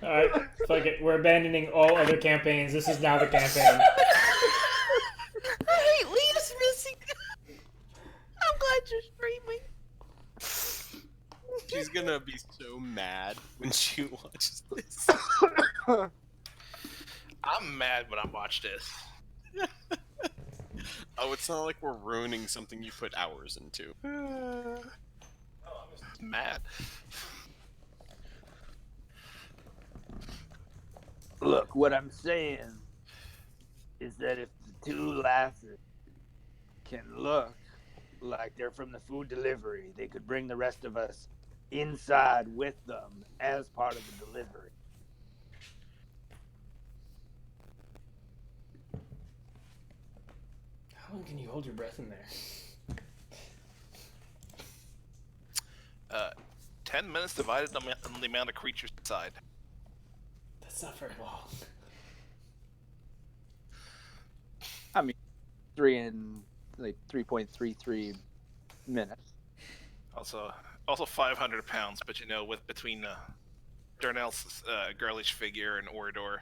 All right, fuck it. We're abandoning all other campaigns. This is now the campaign. I hate Leah's missing. I'm glad you're streaming. She's gonna be so mad when she watches this. I'm mad when I watch this. Oh, it's not like we're ruining something you put hours into. I'm just mad. Look, what I'm saying is that if the two lasses can look like they're from the food delivery, they could bring the rest of us inside with them as part of the delivery. How long can you hold your breath in there? 10 minutes divided on the amount of creatures inside. That's not very long. I mean, 3.33 minutes. Also 500 pounds, but with between Darnell's girlish figure and Orador,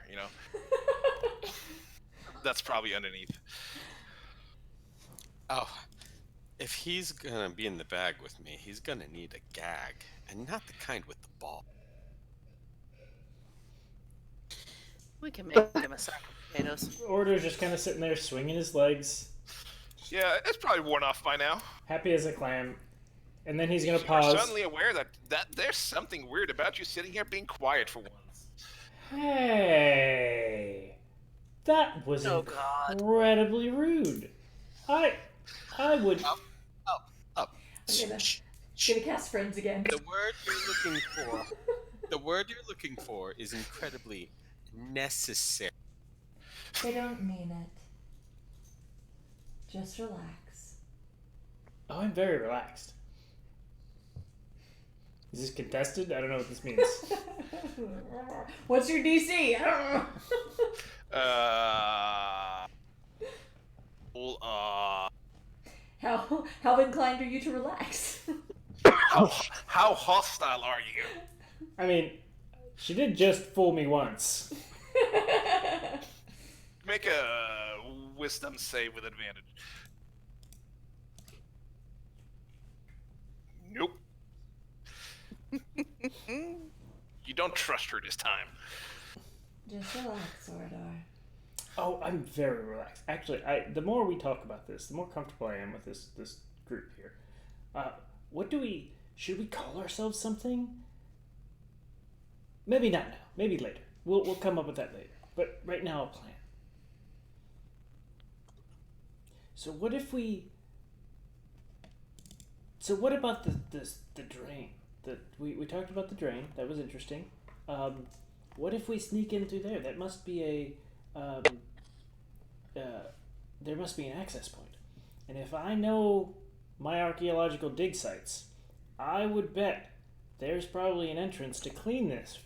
that's probably underneath. Oh, if he's gonna be in the bag with me, he's gonna need a gag, and not the kind with the ball. We can make him a sack of potatoes. Order's just kind of sitting there swinging his legs, Yeah, it's probably worn off by now. happy as a clam. And then he's going to You're pause. suddenly aware that there's something weird about you sitting here being quiet for once. Hey, that was Oh, God. incredibly rude. I would. Up. I'm gonna cast friends again. The word you're looking for is incredibly necessary. I don't mean it. Just relax. Oh, I'm very relaxed. Is this contested? I don't know what this means. What's your DC? I don't know. How inclined are you to relax? How hostile are you? I mean, she did just fool me once. Make a wisdom save with advantage. Nope. You don't trust her this time. Just relax, Orador. Oh, I'm very relaxed. Actually, the more we talk about this, the more comfortable I am with this group here. Should we call ourselves something? Maybe not now. Maybe later. We'll come up with that later. But right now, I'll plan. So what if we? So what about the drain? We talked about the drain. That was interesting. What if we sneak in through there? That must be there must be an access point. And if I know my archaeological dig sites, I would bet there's probably an entrance to clean this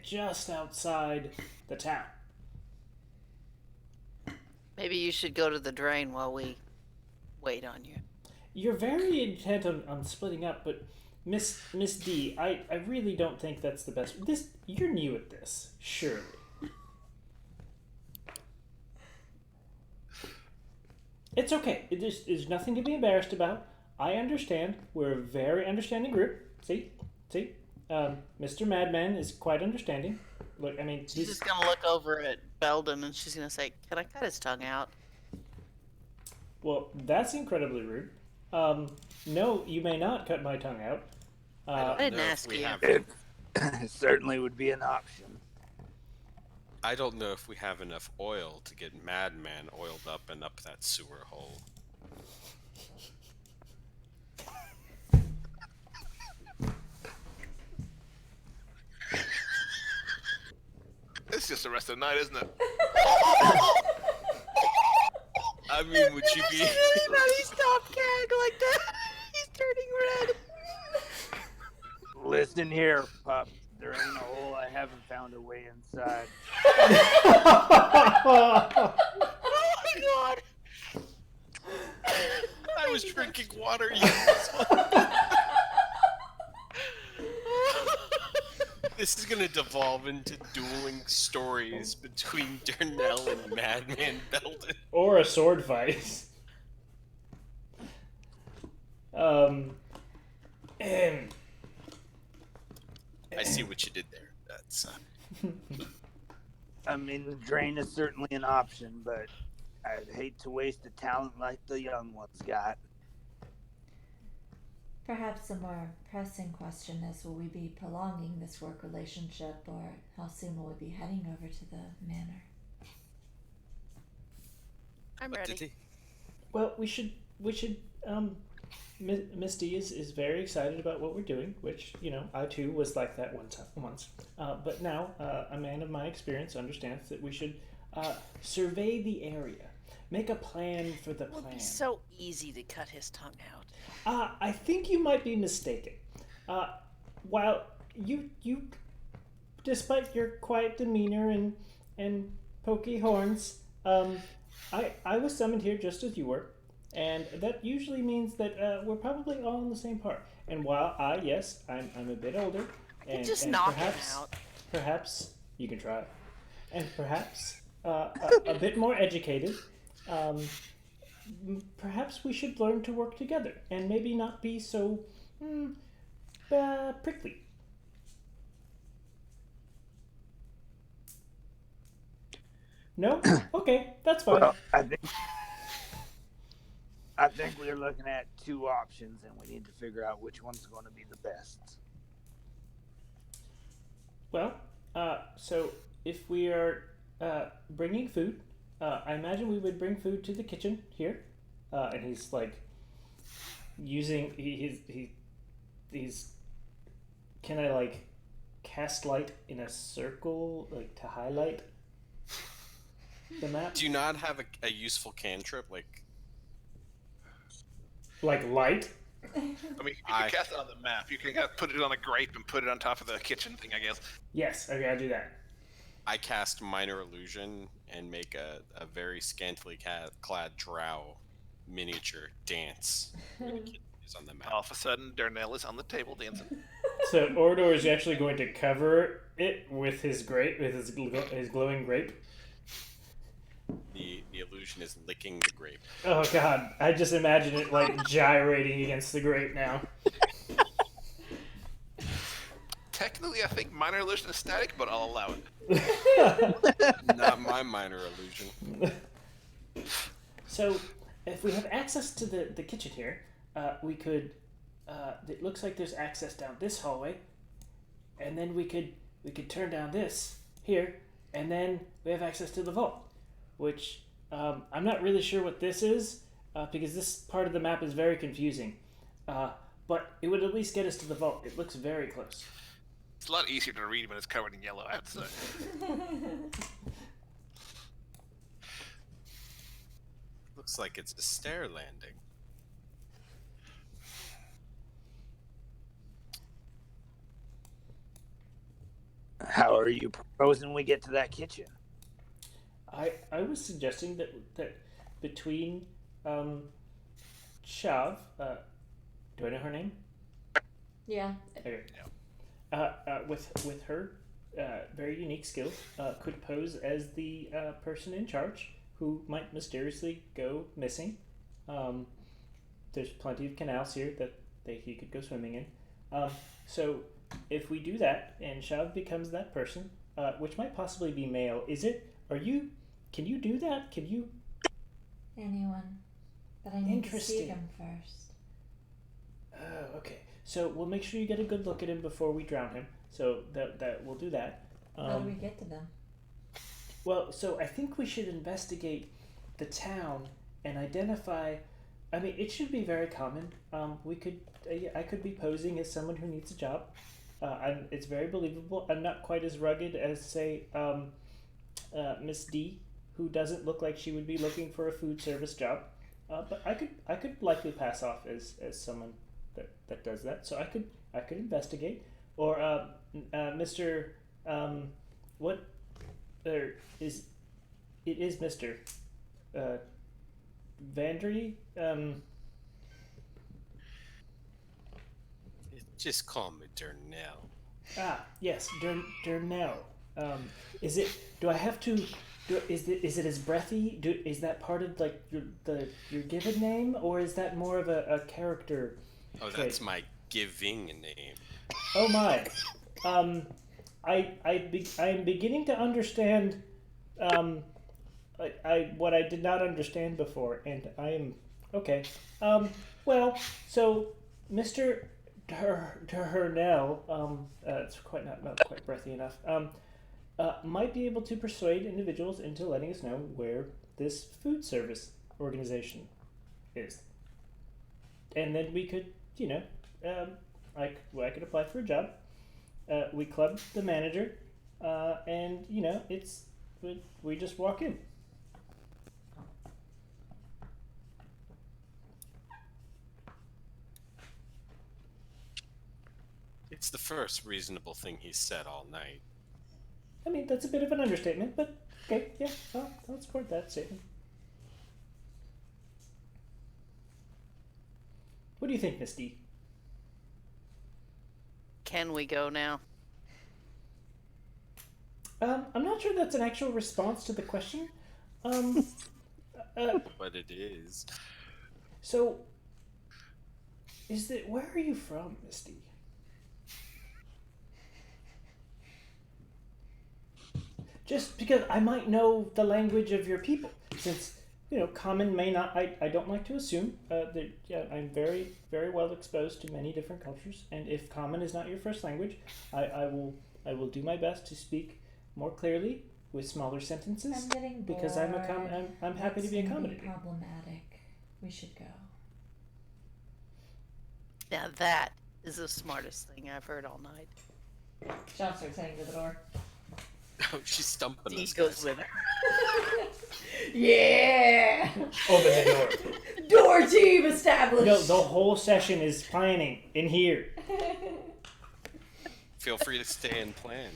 just outside the town. Maybe you should go to the drain while we wait on you. You're very intent on splitting up, but Miss D, I really don't think that's the best. You're new at this, surely. It's okay. There's nothing to be embarrassed about. I understand. We're a very understanding group. See? Mr. Madman is quite understanding. Look, I mean, She's just gonna look over at Belden and she's gonna say, "Can I cut his tongue out?" Well, that's incredibly rude. No, you may not cut my tongue out. I didn't know if ask we you. have- It certainly would be an option. I don't know if we have enough oil to get Madman oiled up and up that sewer hole. It's just the rest of the night, isn't it? I mean, would you be? He stopped gag like that. He's turning Listen here, pup. There ain't a hole I haven't found a way inside. Oh my god! I was drinking water. This is gonna devolve into dueling stories between Darnell and Madman Belden. Or a sword fight. I see what you did there. That's I mean, the drain is certainly an option, but I'd hate to waste a talent like the young ones got. Perhaps a more pressing question is, will we be prolonging this work relationship, or how soon will we be heading over to the manor? I'm what ready. did he? Well, we should Misty is very excited about what we're doing, which, you know, I too was like that once. But now, a man of my experience understands that we should survey the area, make a plan for the It would plan. be so easy to cut his tongue out. I think you might be mistaken. While you, despite your quiet demeanor and pokey horns, I was summoned here just as you were. And that usually means that we're probably all in the same part. And while I'm a bit older, I could just knock him perhaps, out. perhaps you can try, and perhaps a bit more educated. Perhaps we should learn to work together and maybe not be so prickly. No? Okay, that's fine. Well, I think we're looking at two options, and we need to figure out which one's going to be the best. Well, so if we are bringing food, I imagine we would bring food to the kitchen here, and he's like using he's can I like cast light in a circle like to highlight the map? Do you not have a useful cantrip like? Like light? I mean, you can cast it on the map. You can put it on a grape and put it on top of the kitchen thing, I guess. Yes, okay, I'll do that. I cast Minor Illusion and make a very scantily clad drow miniature dance. Is on the map. All of a sudden, Darnell is on the table dancing. So Ordor is actually going to cover it with his grape, with his glowing grape. The illusion is licking the grape. Oh god, I just imagine it like gyrating against the grape now. Technically, I think minor illusion is static, but I'll allow it. Not my minor illusion. So, if we have access to the kitchen here, we could. It looks like there's access down this hallway, and then we could turn down this here, and then we have access to the vault, which I'm not really sure what this is, because this part of the map is very confusing. But it would at least get us to the vault. It looks very close. It's a lot easier to read when it's covered in yellow, I have to say. Looks like it's a stair landing. How are you proposing we get to that kitchen? I was suggesting that between Shav, do I know her name? Yeah. Okay. With her very unique skills, could pose as the person in charge who might mysteriously go missing. There's plenty of canals here that he could go swimming in. So if we do that and Shav becomes that person, which might possibly be male, can you do that? Can you? Anyone. But I need to see him first. Oh, okay. So we'll make sure you get a good look at him before we drown him. So that we'll do that. How do we get to them? Well, so I think we should investigate the town and identify. I mean, it should be very common. I could be posing as someone who needs a job. It's very believable. I'm not quite as rugged as, say, Miss D, who doesn't look like she would be looking for a food service job. But I could likely pass off as someone that does that. So I could investigate. Or Mr. What there is it is Mr. Vandry. Just call me Durnell. Yes, Durnell. Is it? Do I have to? Is it as breathy? Is that part of like your given name, or is that more of a character? Oh, trait? that's my giving name. Oh my. I am beginning to understand. What I did not understand before, and I am okay. Well, so Mr. Hurnell, it's quite not quite breathy enough. Might be able to persuade individuals into letting us know where this food service organization is, and then we could, I could apply for a job. We club the manager, and we just walk in. It's the first reasonable thing he's said all night. I mean, that's a bit of an understatement, but okay, yeah, I'll support that statement. What do you think, Misty? Can we go now? I'm not sure that's an actual response to the question. But it is. So, where are you from, Misty? Just because I might know the language of your people, since common may not. I don't like to assume that. Yeah, I'm very very well exposed to many different cultures, and if common is not your first language, I will do my best to speak more clearly with smaller sentences. I'm getting bored. Because I'm happy to be accommodating. Problematic. We should go. Now that is the smartest thing I've heard all night. John starts heading to the door. Oh, she's stumping He this goes guy. with her. Yeah! Open the door. Door team established! No, the whole session is planning in here. Feel free to stay and plan.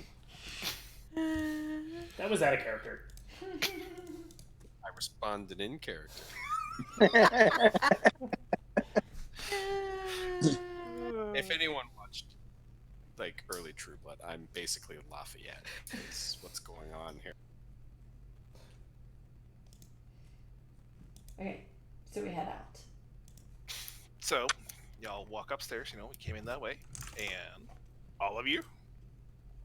That was out of character. I responded in character. If anyone watched like early True Blood, I'm basically Lafayette. Is what's going on here. Okay, so we head out. So, y'all walk upstairs. We came in that way, and all of you.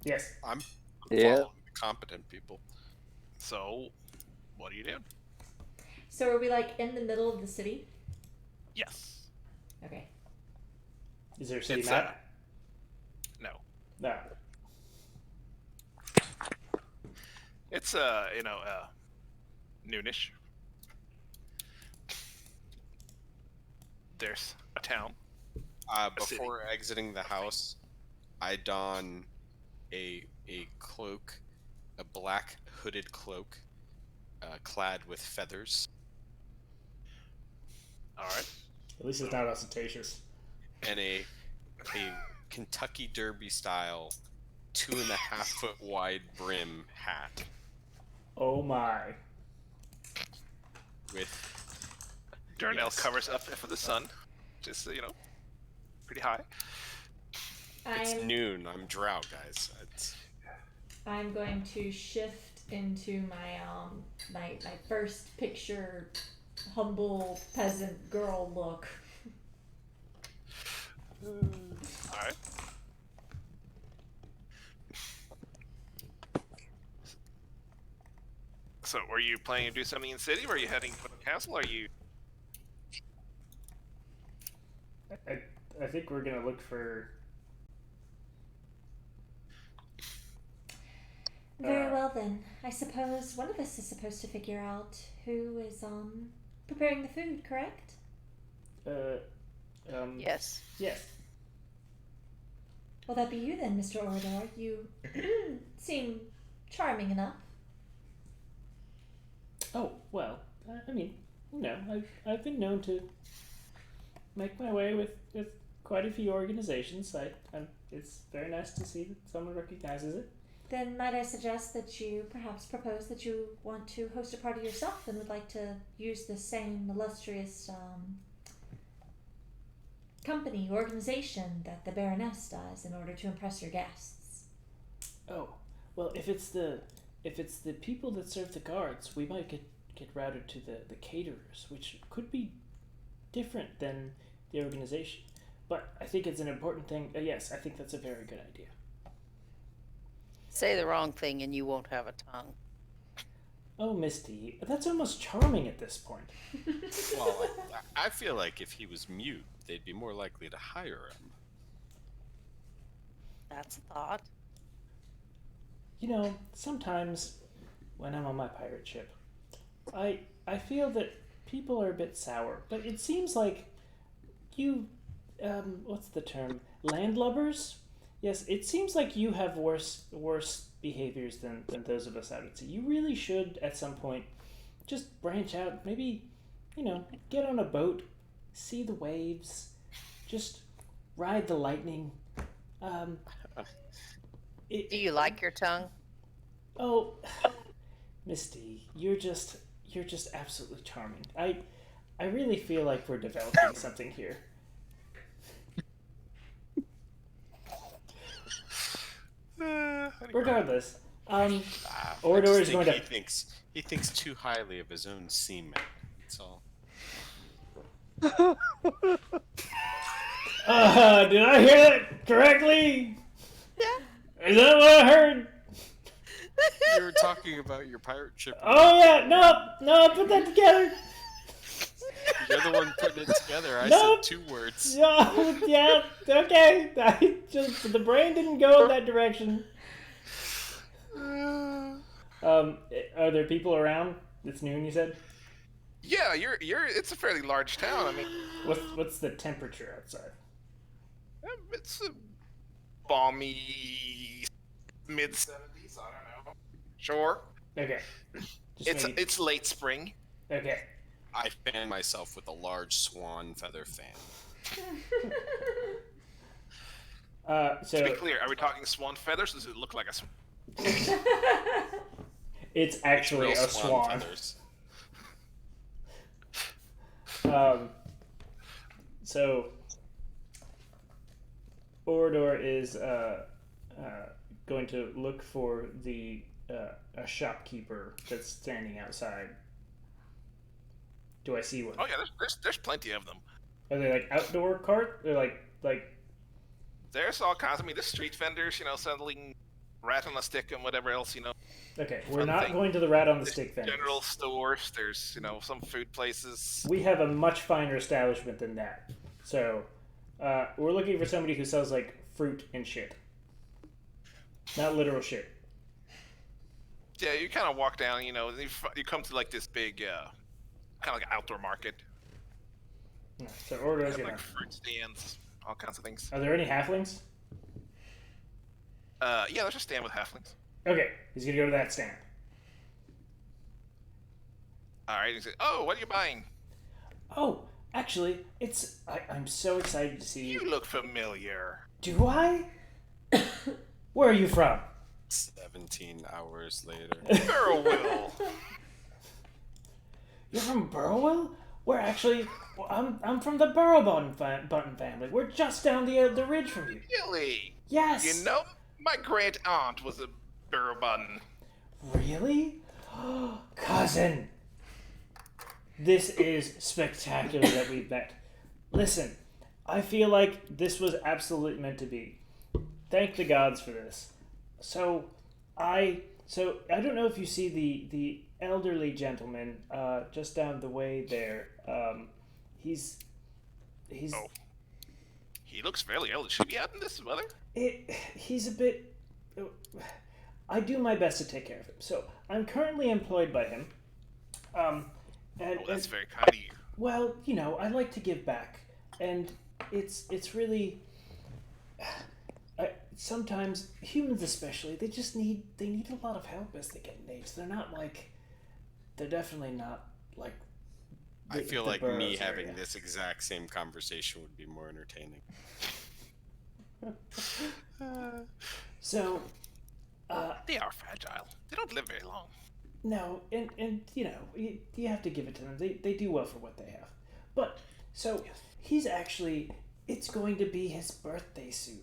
Yes. I'm Yeah. following the competent people. So, what are you doing? So are we like in the middle of the city? Yes. Okay. Is there a city It's, map? No. No. It's noonish. There's a town. Before exiting the house, I don a cloak, a black hooded cloak, clad with feathers, All right. At least it's not ostentatious. and a Kentucky Derby style 2.5 foot wide brim hat Oh my. with Darnell Yes. covers up for the sun. Just pretty high. it's I'm noon. I'm drow, guys. I'm going to shift into my my first picture humble peasant girl look. All right. So, were you planning to do something in the city? Were you heading to the castle? Are you? I think we're gonna look for. Very well then. I suppose one of us is supposed to figure out who is preparing the food, correct? Yes. Yes. Well, that be you then, Mr. Orador. You seem charming enough. Oh well. I mean, I've been known to make my way with quite a few organizations. It's very nice to see that someone recognizes it. Then might I suggest that you perhaps propose that you want to host a party yourself and would like to use the same illustrious company, organization that the Baroness does in order to impress your guests? Oh, well, if it's the people that serve the guards, we might get routed to the caterers, which could be different than the organization. But I think it's an important thing. Yes, I think that's a very good idea. Say the wrong thing and you won't have a tongue. Oh, Misty, that's almost charming at this point. Well, I feel like if he was mute, they'd be more likely to hire him. That's a thought. You know, sometimes when I'm on my pirate ship, I feel that people are a bit sour, but it seems like you, what's the term? Landlubbers? Yes, it seems like you have worse behaviors than those of us out at sea. You really should, at some point, just branch out. Maybe, get on a boat, see the waves, just ride the lightning. Do you like your tongue? Oh, Misty, you're just absolutely charming. I really feel like we're developing something here. Regardless, Ordor is going to. He thinks too highly of his own seamen. That's all. Did I hear that correctly? Yeah. Is that what I heard? You were talking about your pirate ship. Oh yeah, no, put that together. You're the one putting it together. I Nope. said 2 words. Yeah, okay. The brain didn't go in that direction. Are there people around? It's noon, you said? Yeah, it's a fairly large town. I mean, What's the temperature outside? it's a balmy mid-70s. I don't know. Sure. Okay. Just It's late spring. okay. I fan myself with a large swan feather fan. So To be clear, are we talking swan feathers? Does it look like a swan? it's actually Real a swan. feathers. So Orador is going to look for a shopkeeper that's standing outside. Do I see one? Oh yeah, there's plenty of them. Are they like outdoor cart? They're like There's all kinds. I mean, there's street vendors, selling rat on a stick and whatever else, okay. We're fun not thing. going to the rat on the There's stick vendors. general stores. There's some food places. We have a much finer establishment than that. So we're looking for somebody who sells like fruit and shit, not literal shit. Yeah, you kind of walk down. You come to like this big, kind of like outdoor market. No, so Orador's They have, gonna. like fruit stands, all kinds of things. Are there any halflings? Yeah, there's a stand with halflings. Okay, he's gonna go to that stand. All right, he says, "Oh, what are you buying? Oh, actually, I'm so excited to see You you. look familiar." Do I? Where are you from? 17 hours later. Burrow. You're from Burrowell? We're actually, I'm from the Burrow Button family. We're just down the ridge from you. Really? Yes. My great aunt was a Burrowbun. Really? Cousin. This is spectacular that we've met. Listen, I feel like this was absolutely meant to be. Thank the gods for this. So I don't know if you see the elderly gentleman just down the way there. He's Oh. He looks fairly old. Should he be out in this weather? he's a bit. I do my best to take care of him. So I'm currently employed by him. And Well, that's very kind of you. well, I like to give back, and it's really. Sometimes humans, especially, they need a lot of help as they get in age. They're definitely not like I feel the like me burrows having area. this exact same conversation would be more entertaining. So, They are fragile. They don't live very long. no, and you know, you have to give it to them. They do well for what they have. But, so, he's actually, it's going to be his birthday soon.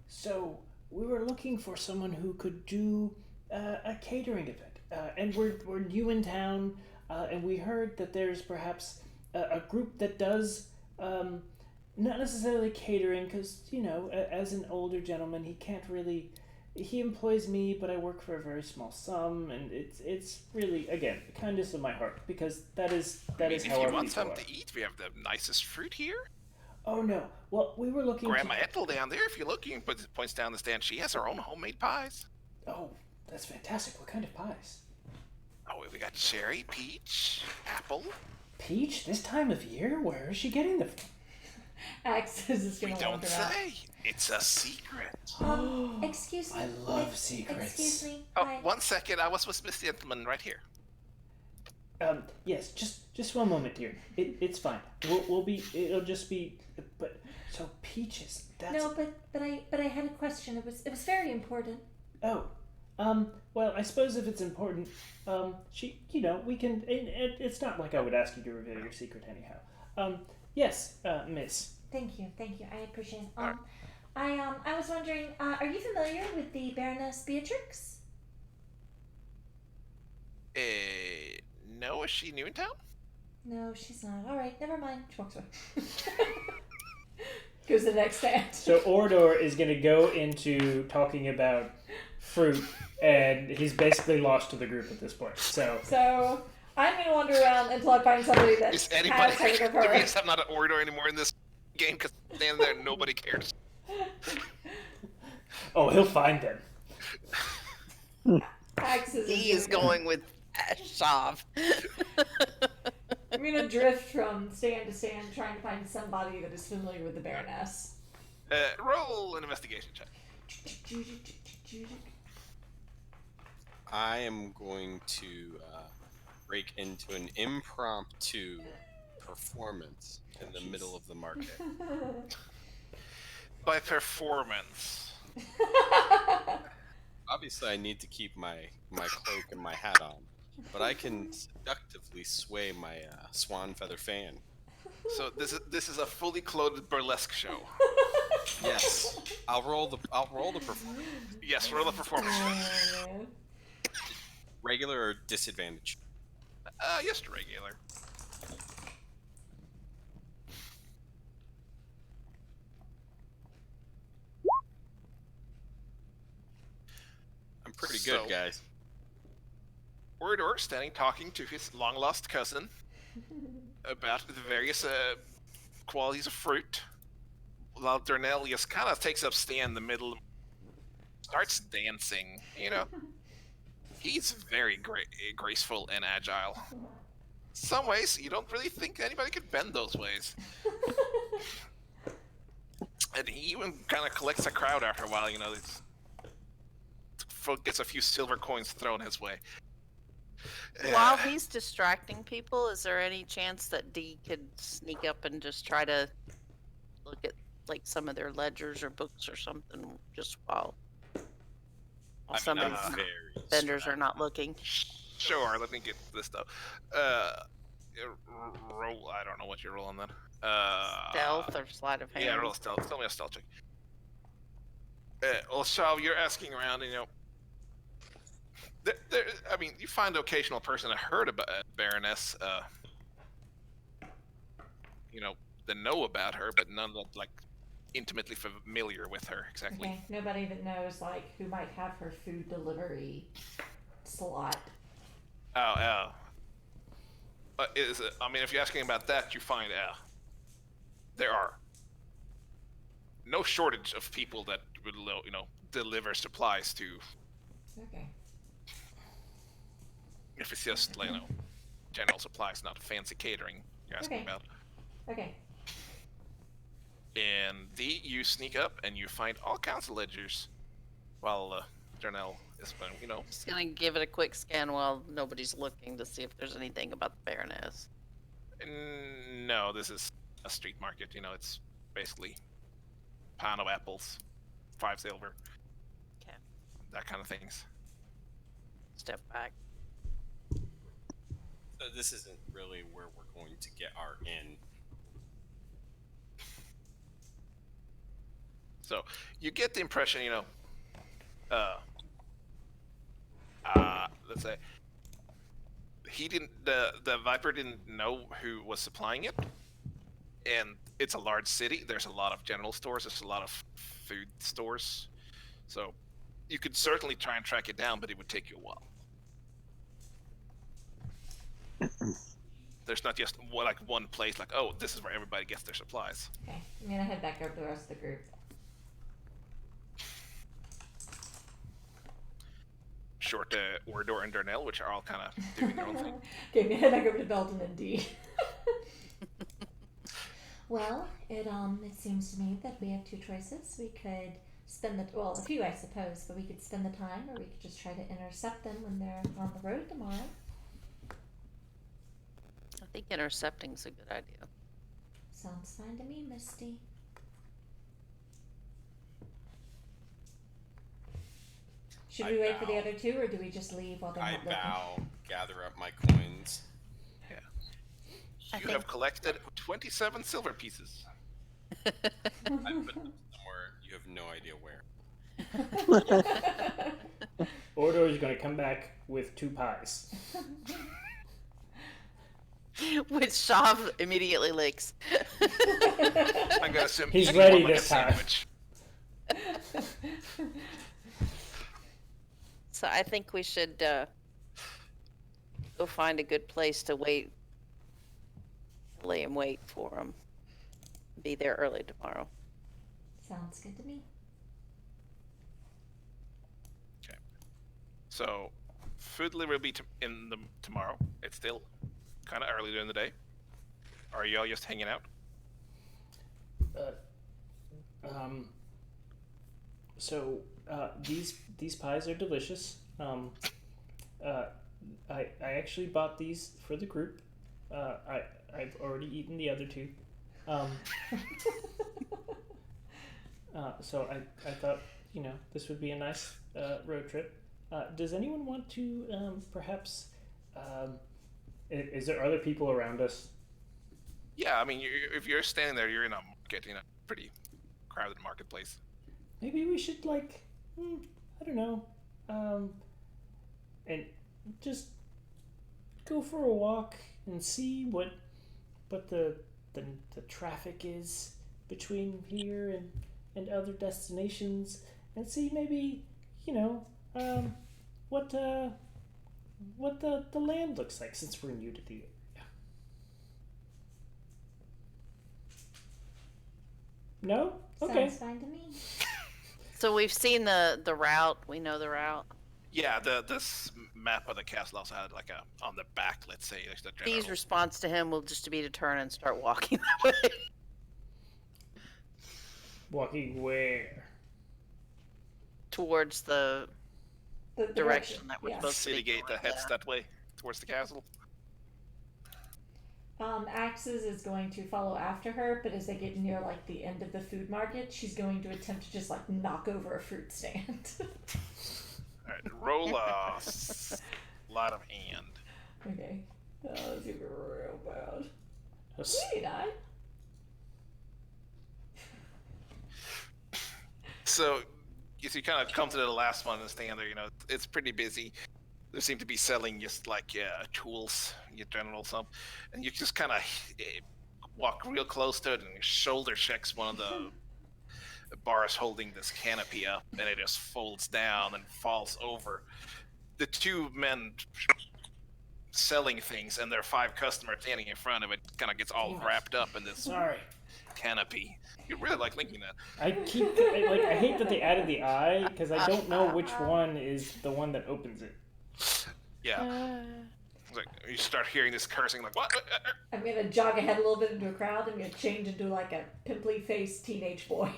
So, we were looking for someone who could do a catering event. And we're new in town, and we heard that there's perhaps a group that does not necessarily catering, because, you know, as an older gentleman, he can't really. He employs me, but I work for a very small sum, and it's really, again, kindness of my heart, because that is I mean, how if you our want people something are. to eat, we have the nicest fruit here. Oh no! Well, we were looking. Grandma Ethel down there, if you look, you can points down the stand. She has her own homemade pies. Oh, that's fantastic! What kind of pies? Oh, we got cherry, peach, apple. Peach? This time of year? Where is she getting them from? Axis is We gonna don't wander out. say. It's a secret. Excuse me. I love secrets. Excuse me. Oh, Hi. 1 second. I was with Miss Gentleman right here. Yes, just one moment, dear. It's fine. We'll be. It'll just be. But so peaches. That's. No, but I had a question. It was very important. Oh. Well, I suppose if it's important, you know, we can. It's not like I would ask you to reveal your secret anyhow. Yes, Miss. Thank you. I appreciate it. I was wondering, are you familiar with the Baroness Beatrix? No, is she new in town? No, she's not. All right, never mind. She walks away. Goes to the next stand. So Ordor is gonna go into talking about fruit, and he's basically lost to the group at this point. So I'm gonna wander around until I find somebody that Is anybody has heard of to her. be I'm not an order anymore in this game because standing there nobody cares. oh, he'll find them. Axis He is going with Shav. I'm gonna drift from stand to stand trying to find somebody that is familiar with the Baroness. Roll an investigation check. I am going to break into an impromptu performance in the middle of the market. By performance. Obviously, I need to keep my cloak and my hat on, but I can seductively sway my swan feather fan. So this is a fully clothed burlesque show. Yes, I'll roll the performance. Yes, roll the performance. Oh, man. Regular or disadvantage? Yes, regular. I'm pretty So- good, guys. Ordor standing talking to his long lost cousin about the various qualities of fruit, while Dornelius kind of takes up stand in the middle, starts dancing. You know, he's very graceful and agile. Some ways you don't really think anybody could bend those ways. And he even kind of collects a crowd after a while. You know, gets a few silver coins thrown his way. While he's distracting people, is there any chance that Dee could sneak up and just try to look at like some of their ledgers or books or something just while some of these very vendors are not looking? Sure, let me get this stuff. Roll. I don't know what you're rolling then. Stealth or sleight of hand? Yeah, roll a stealth. Tell me a stealth check. Well, Shav, you're asking around, and, you know. I mean, you find the occasional person that heard about Baroness, you know, that know about her, but none that, like, intimately familiar with her, exactly. Okay, nobody that knows like who might have her food delivery slot. Oh. I mean, if you're asking about that, you find there are no shortage of people that would, you know, deliver supplies to. Okay. If it's just, like, you know, general supplies, not fancy catering you're asking Okay. about. Okay. And you sneak up and you find all kinds of ledgers, while Darnell It's been, you know, Just gonna give it a quick scan while nobody's looking to see if there's anything about the Baroness. no, this is a street market. You know, it's basically pound of apples, 5 silver, Okay. that kind of things. Step back. So this isn't really where we're going to get our inn. So you get the impression, you know, let's say the Viper didn't know who was supplying it, and it's a large city. There's a lot of general stores. There's a lot of food stores, so you could certainly try and track it down, but it would take you a while. There's not just one place like, oh, this is where everybody gets their supplies. Okay, I'm gonna head back over to the rest of the group. Short to Ordor and Darnell, which are all kind of doing their own thing. Okay, I'm gonna head back over to Belton and D. Well, it seems to me that we have two choices. We could spend a few, I suppose, but we could spend the time, or we could just try to intercept them when they're on the road tomorrow. I think intercepting's a good idea. Sounds fine to me, Misty. Should we wait for the other two, or do we just leave while they're I not looking? bow, gather up my coins. You have collected 27 silver pieces. I put them somewhere you have no idea where. Ordor is going to come back with 2 pies. Which Shav immediately licks. I'm gonna assume He's each ready one like this a time. sandwich. So I think we should go find a good place to wait, lay and wait for them. Be there early tomorrow. Sounds good to me. Okay. So, food delivery will be tomorrow. It's still kind of early during the day. Are y'all just hanging out? These pies are delicious. I actually bought these for the group. I've already eaten the other 2. So I thought, you know, this would be a nice road trip. Does anyone want to perhaps? Is there other people around us? Yeah, I mean, if you're standing there, you're in a market, you know, pretty crowded marketplace. Maybe we should I don't know, and just go for a walk and see what the traffic is between here and other destinations, and see maybe, you know, what the land looks like, since we're new to the area. No? Okay. Sounds fine to me. So we've seen the route. We know the route. Yeah, this map of the castle also had like on the back, let's say, there's the general. Dee's response to him will just be to turn and start walking that way. Walking where? Towards the The direction that we're yeah. supposed to be City gate that going, heads yeah. that way towards the castle. Axes is going to follow after her, but as they get near like the end of the food market, she's going to attempt to just like knock over a fruit stand. Alright, roll a lot of hand. Okay. Oh, that's gonna be real bad. Yes. Maybe not. So, you kind of come to the last one and stand there, you know, it's pretty busy. They seem to be selling just like tools, your general stuff, and you just kind of walk real close to it, and your shoulder checks one of the bars holding this canopy up, and it just folds down and falls over. The 2 men selling things and their 5 customers standing in front of it kind of gets all wrapped up in this Sorry. canopy. You really like linking that. I hate that they added the eye, because I don't know which one is the one that opens it. Yeah. It's like you start hearing this cursing, like what? I'm gonna jog ahead a little bit into a crowd. I'm gonna change into like a pimply faced teenage boy.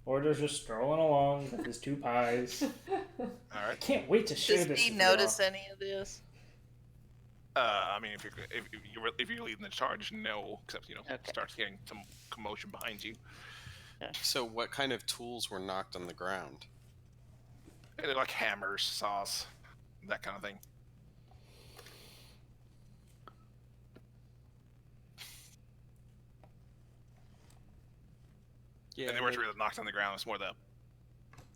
Order's just strolling along with his 2 pies. All I right. can't wait to share Does this he with notice y'all. any of this? I mean, if you're leading the charge, no, except Okay. starts getting some commotion behind you. So, what kind of tools were knocked on the ground? And they're like hammers, saws, that kind of thing. Yeah, And they weren't really knocked on the ground. It's more the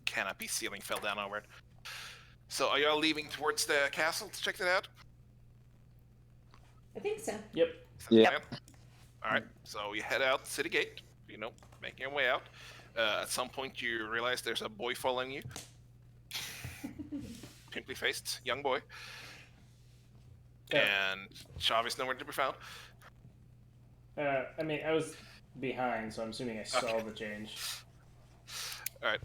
canopy ceiling fell down over it. So are y'all leaving towards the castle to check that out? I think so. Yep. Is that the Yeah. plan? All right. So you head out the city gate. Making your way out. At some point, you realize there's a boy following you. Pimply-faced young boy. Yeah. And Chavez nowhere to be found. I mean, I was behind, so I'm assuming I saw the change. All right.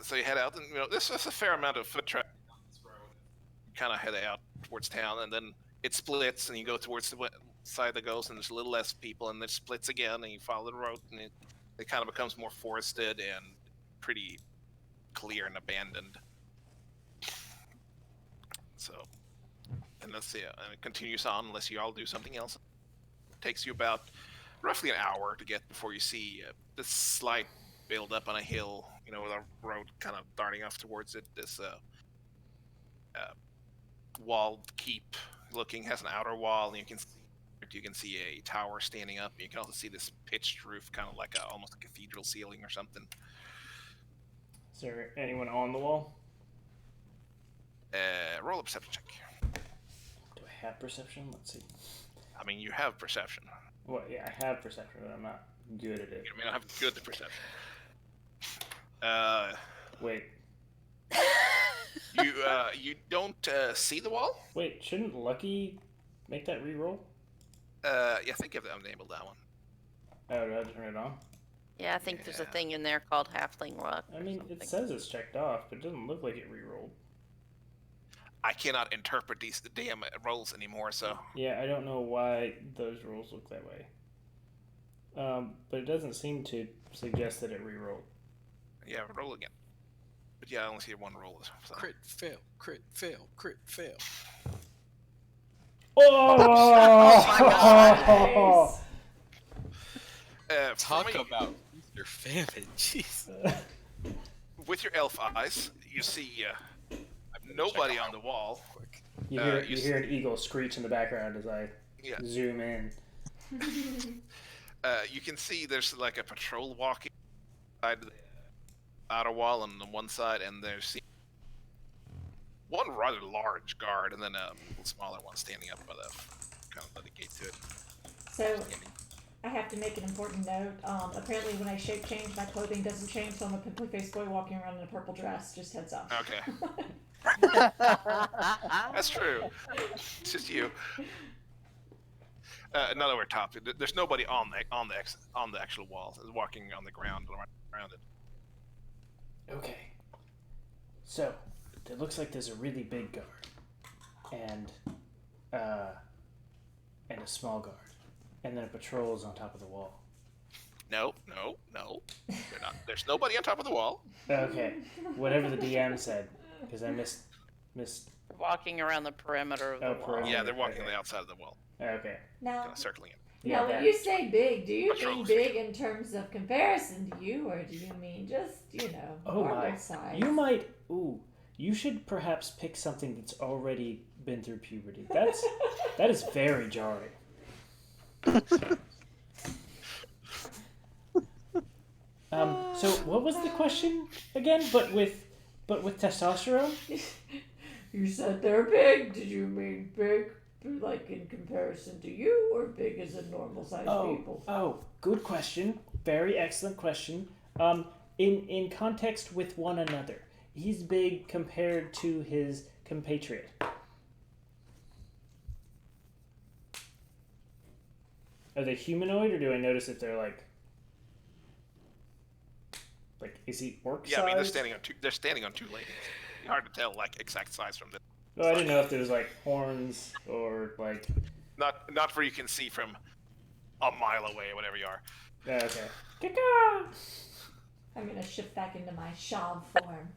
So you head out, and there's a fair amount of foot traffic. You kind of head out towards town, and then it splits, and you go towards the side that goes, and there's a little less people, and it splits again, and you follow the road, and it kind of becomes more forested and pretty clear and abandoned. So, and let's see, and it continues on unless you all do something else. It takes you about roughly an hour to get before you see this slight build up on a hill, with a road kind of darting off towards it. This walled keep looking has an outer wall, and you can see a tower standing up. You can also see this pitched roof, kind of like almost a cathedral ceiling or something. Is there anyone on the wall? Roll a perception check. Do I have perception? Let's see. I mean, you have perception. Well, yeah, I have perception, but I'm not good at it. You may not have good perception. Wait. You don't see the wall? Wait, shouldn't Lucky make that reroll? Yeah, I think I've enabled that one. Oh, do I have to turn it on? Yeah, I think there's a Yeah. thing in there called Halfling Luck. I or mean, something. it says it's checked off, but it doesn't look like it rerolled. I cannot interpret these damn rolls anymore, so Yeah, I don't know why those rolls look that way. But it doesn't seem to suggest that it rerolled. yeah, roll again. But yeah, I only see one roll. So. Crit fail, crit fail, crit fail. Oh! my God. Talk from about Easter famine, jeez. with your elf eyes, you see nobody on the wall. Quick. You hear, you you hear an eagle screech in the background as I Yeah. zoom in. You can see there's like a patrol walking side of the outer wall on the one side, and there's one rather large guard, and then a smaller one standing up by the kind of by the gate to it. So I have to make an important note. Apparently, when I shape change, my clothing doesn't change, so I'm a pimply faced boy walking around in a purple dress. Just heads up. Okay, that's true. It's just you. Not over top. There's nobody on the actual wall. It's walking on the ground around it. Okay. So, it looks like there's a really big guard. And a small guard. And then a patrol is on top of the wall. No. They're not. There's nobody on top of the wall. Okay. Whatever the DM said. Because I missed. Walking around the perimeter of the Oh, wall. perimeter. Yeah, they're walking on Okay. the outside of the wall, Okay. Now, kind of circling it. Yeah, when that- you say big, do you mean Patrols. big in terms of comparison to you, or do you mean just, Oh my. normal size? You might. Ooh. You should perhaps pick something that's already been through puberty. That is very jarring. So what was the question again? But with testosterone? You said they're big. Did you mean big, like in comparison to you, or big as in normal sized people? Oh, good question. Very excellent question. In context with one another, he's big compared to his compatriot. Are they humanoid, or do I notice if they're like, is he orc Yeah, I mean they're sized? standing on two ladies. It's hard to tell like exact size from this. Oh, I didn't know if there was like horns or like. Not where you can see from a mile away or whatever you are. Okay. Kaka! I'm gonna shift back into my shav form.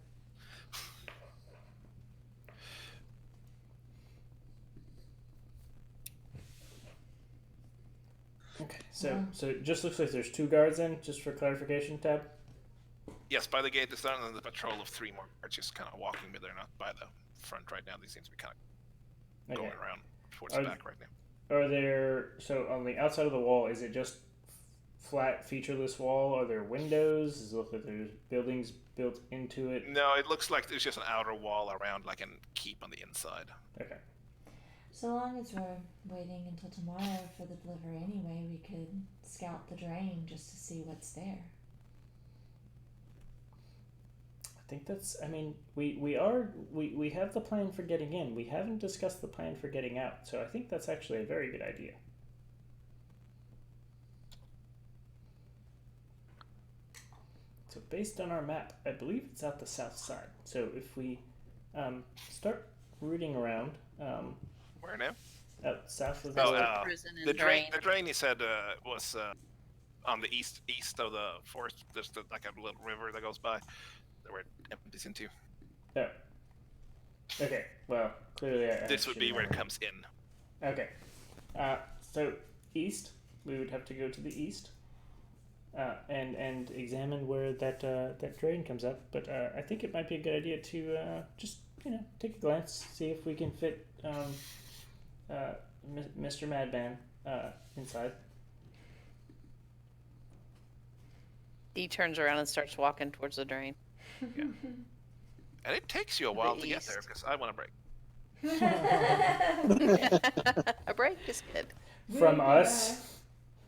Okay, so Yeah. so it just looks like there's 2 guards in, just for clarification, Tab. Yes, by the gate, there's another patrol of 3 more guards just kind of walking, but they're not by the front right now. They seem to be kind of Okay. going around towards Are- the back right now. Are there, so on the outside of the wall, is it just flat, featureless wall? Are there windows? Does it look like there's buildings built into it? No, it looks like there's just an outer wall around, like a keep on the inside. Okay. So long as we're waiting until tomorrow for the delivery anyway, we could scout the drain just to see what's there. I think that's, I mean, we have the plan for getting in. We haven't discussed the plan for getting out, so I think that's actually a very good idea. So based on our map, I believe it's out the south side. So if we start rooting around Where now? out south of Oh, the Prison and the drain. drain. The drain he said was on the east of the forest. There's like a little river that goes by, where it empties into. Oh. Okay. Well, clearly This would be where it comes in. Okay. So east, we would have to go to the east, and examine where that drain comes up. But I think it might be a good idea to just take a glance, see if we can fit Mr. Madman inside. He turns around and starts walking towards the drain. And it takes you a while to get east. there because I want a break. A break is good, From us.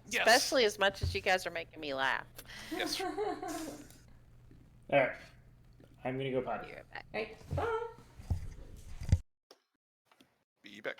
Yes. especially as much as you guys are making me laugh. Yes. All right. I'm gonna go potty. Be right back. Right. Bye. Be back.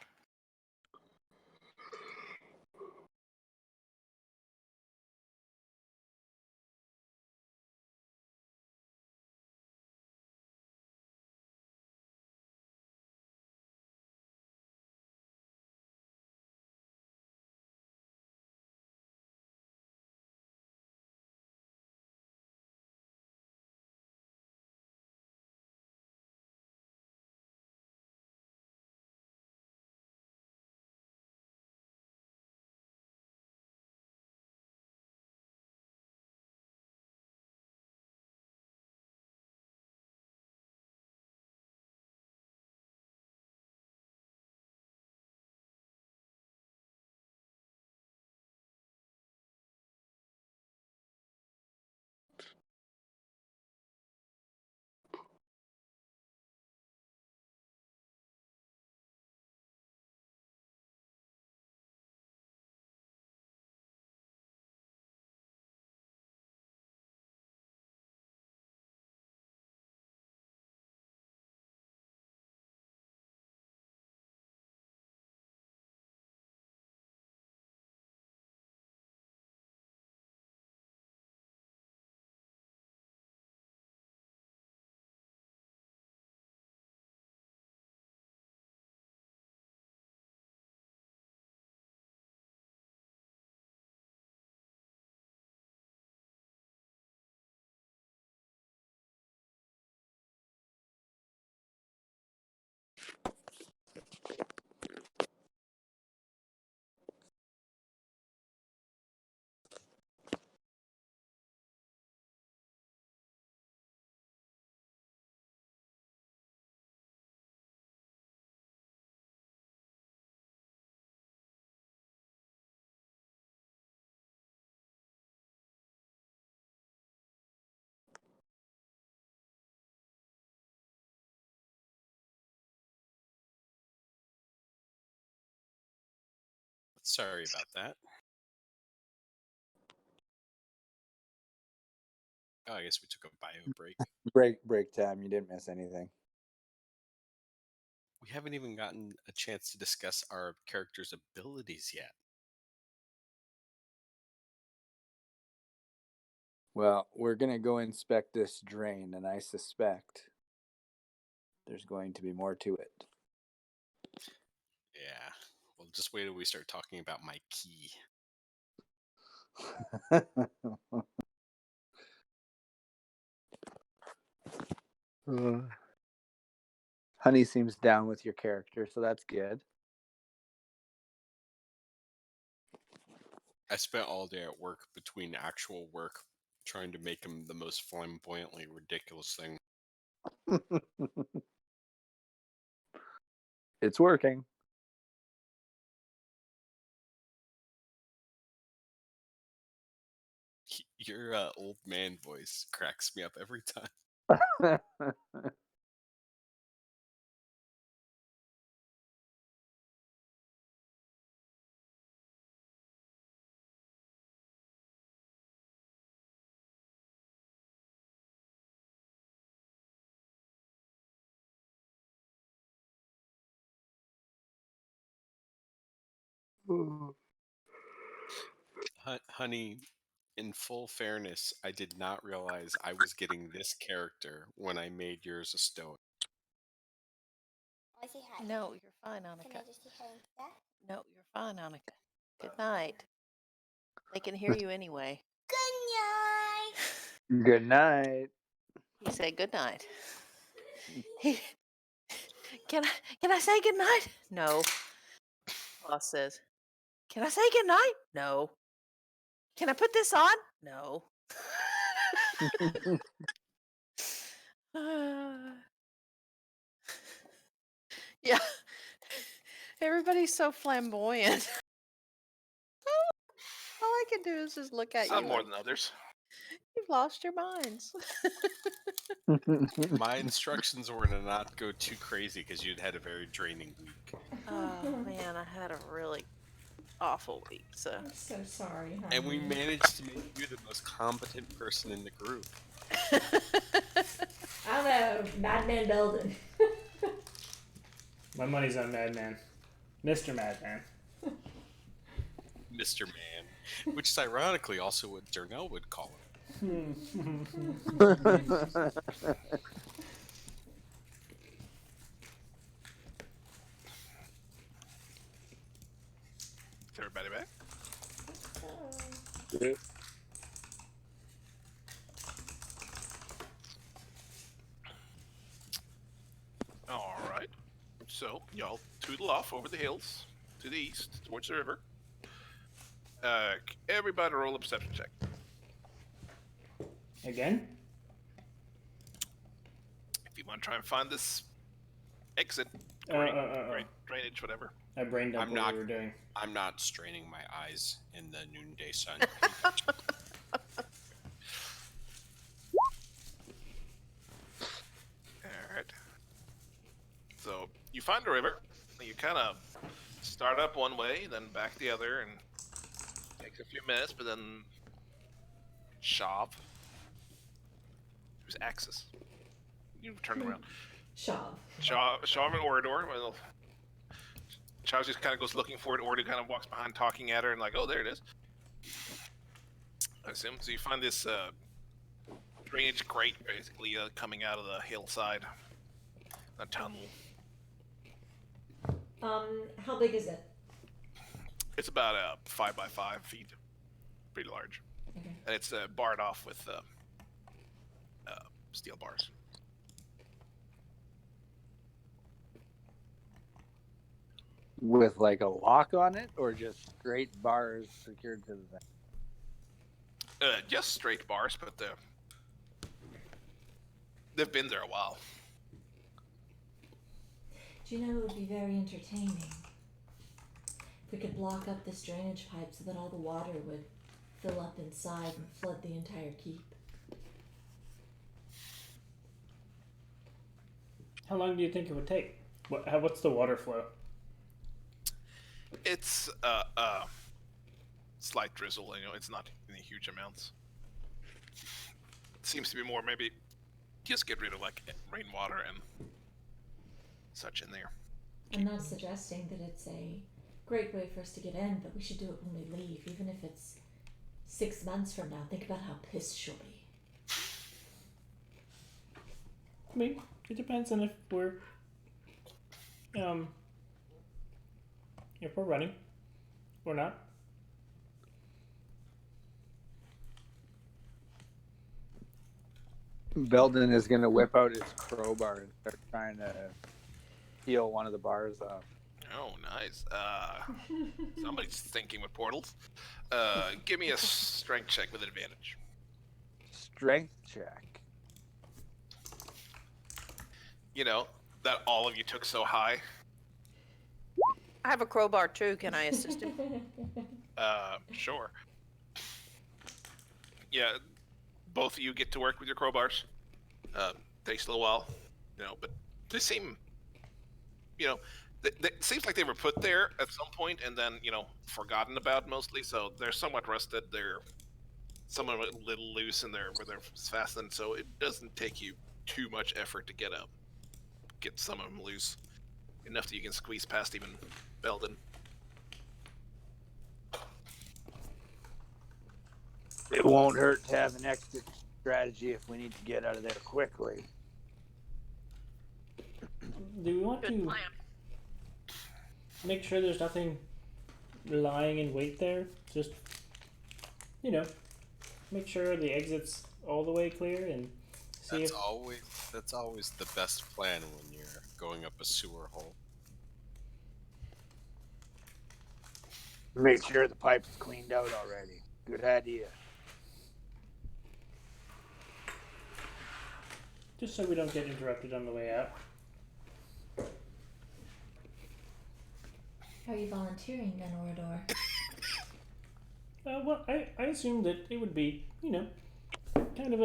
Sorry about that. Oh, I guess we took a bio break. Break time. You didn't miss anything. We haven't even gotten a chance to discuss our character's abilities yet. Well, we're gonna go inspect this drain, and I suspect there's going to be more to it. Yeah. Well, just wait till we start talking about my key. Honey seems down with your character, so that's good. I spent all day at work between actual work trying to make him the most flamboyantly ridiculous thing. It's working. Your old man voice cracks me up every time. Honey, in full fairness, I did not realize I was getting this character when I made yours a stoic. I say hi. No, you're fine, Can Annika. I just say hi? Yeah? No, you're fine, Annika. Good night. They can hear you anyway. Good night. Good night. You say good night. He, can I say good night? No. Boss says, can I say good night? No. Can I put this on? No. Yeah. Everybody's so flamboyant. All I can do is just look at Some you more like than others. you've lost your minds. My instructions were to not go too crazy because you'd had a very draining week. Oh man, I had a really awful week. So I'm so sorry, honey. And we managed to make you the most competent person in the group. I don't know, Madman Belden. My money's on Madman. Mr. Madman. Mr. Man, which is ironically also what Darnell would call him. Is everybody back? All right. So y'all tootle off over the hills to the east towards the river. Everybody roll a perception check. Again? If you want to try and find this exit, drainage, whatever. I brain dumped I'm what not- we were doing. I'm not straining my eyes in the noonday sun. Alright. So you find the river. You kind of start up one way, then back the other, and takes a few minutes, but then shove. There's axis. You turn around. Shav. Shav and Orador. Well, Shav just kind of goes looking for it. Orador kind of walks behind, talking at her, and like, oh, there it is. I assume. So you find this drainage grate, basically, coming out of the hillside. A tunnel. How big is it? It's about 5 by 5 feet, pretty large, Okay. and it's barred off with steel bars. With like a lock on it, or just straight bars secured to the thing? Just straight bars, but they've been there a while. Do you know it would be very entertaining if we could block up this drainage pipe so that all the water would fill up inside and flood the entire keep? How long do you think it would take? What's the water flow? It's slight drizzle, it's not any huge amounts. It seems to be more maybe just get rid of like rainwater and such in there. I'm not suggesting that it's a great way for us to get in, but we should do it when we leave, even if it's 6 months from now. Think about how pissed she'll be. I mean, it depends on if we're running or not. Belden is gonna whip out his crowbar and start trying to peel one of the bars off. Oh, nice. Somebody's thinking with portals. Give me a strength check with advantage. Strength check. You know, that all of you took so high. I have a crowbar too. Can I assist him? Sure. Yeah, both of you get to work with your crowbars. Takes a little while, you know, but they seem, you know, it seems like they were put there at some point and then, you know, forgotten about mostly. So they're somewhat rusted. They're somewhat a little loose in there where they're fastened. So it doesn't take you too much effort to get some of them loose, enough that you can squeeze past even Belden. It won't hurt to have an exit strategy if we need to get out of there quickly. Do we want Good to plan. make sure there's nothing lying in wait there? Just, you know, make sure the exit's all the way clear and see That's always the best plan when you're going up a sewer hole. Make sure the pipe's cleaned out already. Good idea. just so we don't get interrupted on the way out. How are you volunteering then, Orador? Well, I assumed that it would be, you know, kind of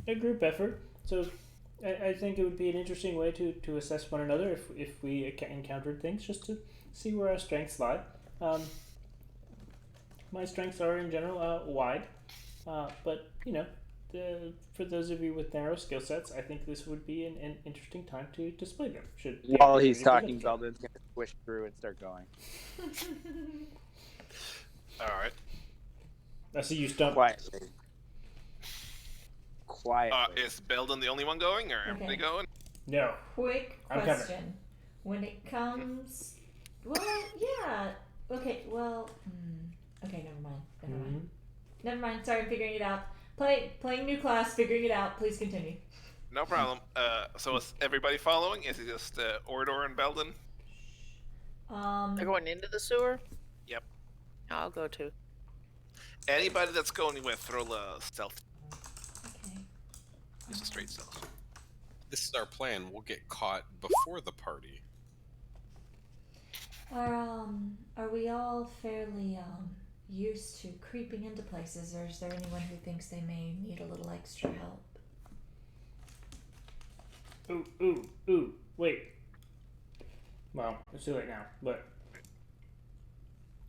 a group effort. So I think it would be an interesting way to assess one another if we encountered things, just to see where our strengths lie. My strengths are in general wide, but you know, for those of you with narrow skill sets, I think this would be an interesting time to display them. While he's talking, Belden's going to squish through and start going. All right. I see you stump. Quietly. Quietly. Is Belden the only one going, or everybody Okay. going? No. Quick I'm coming. question. When it comes... Well, yeah. Okay, well... Okay, never mind. Never mind. Sorry, I'm figuring it out. Playing new class, figuring it out. Please continue. No problem. So is everybody following? Is it just Orador and Belden? They're going into the sewer? Yep. I'll go too. Anybody that's going with, roll a stealth. Okay. Just a straight stealth. This is our plan. We'll get caught before the party. Are we all fairly used to creeping into places, or is there anyone who thinks they may need a little extra help? Ooh, wait. Well, it's too late now, but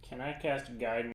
can I cast guide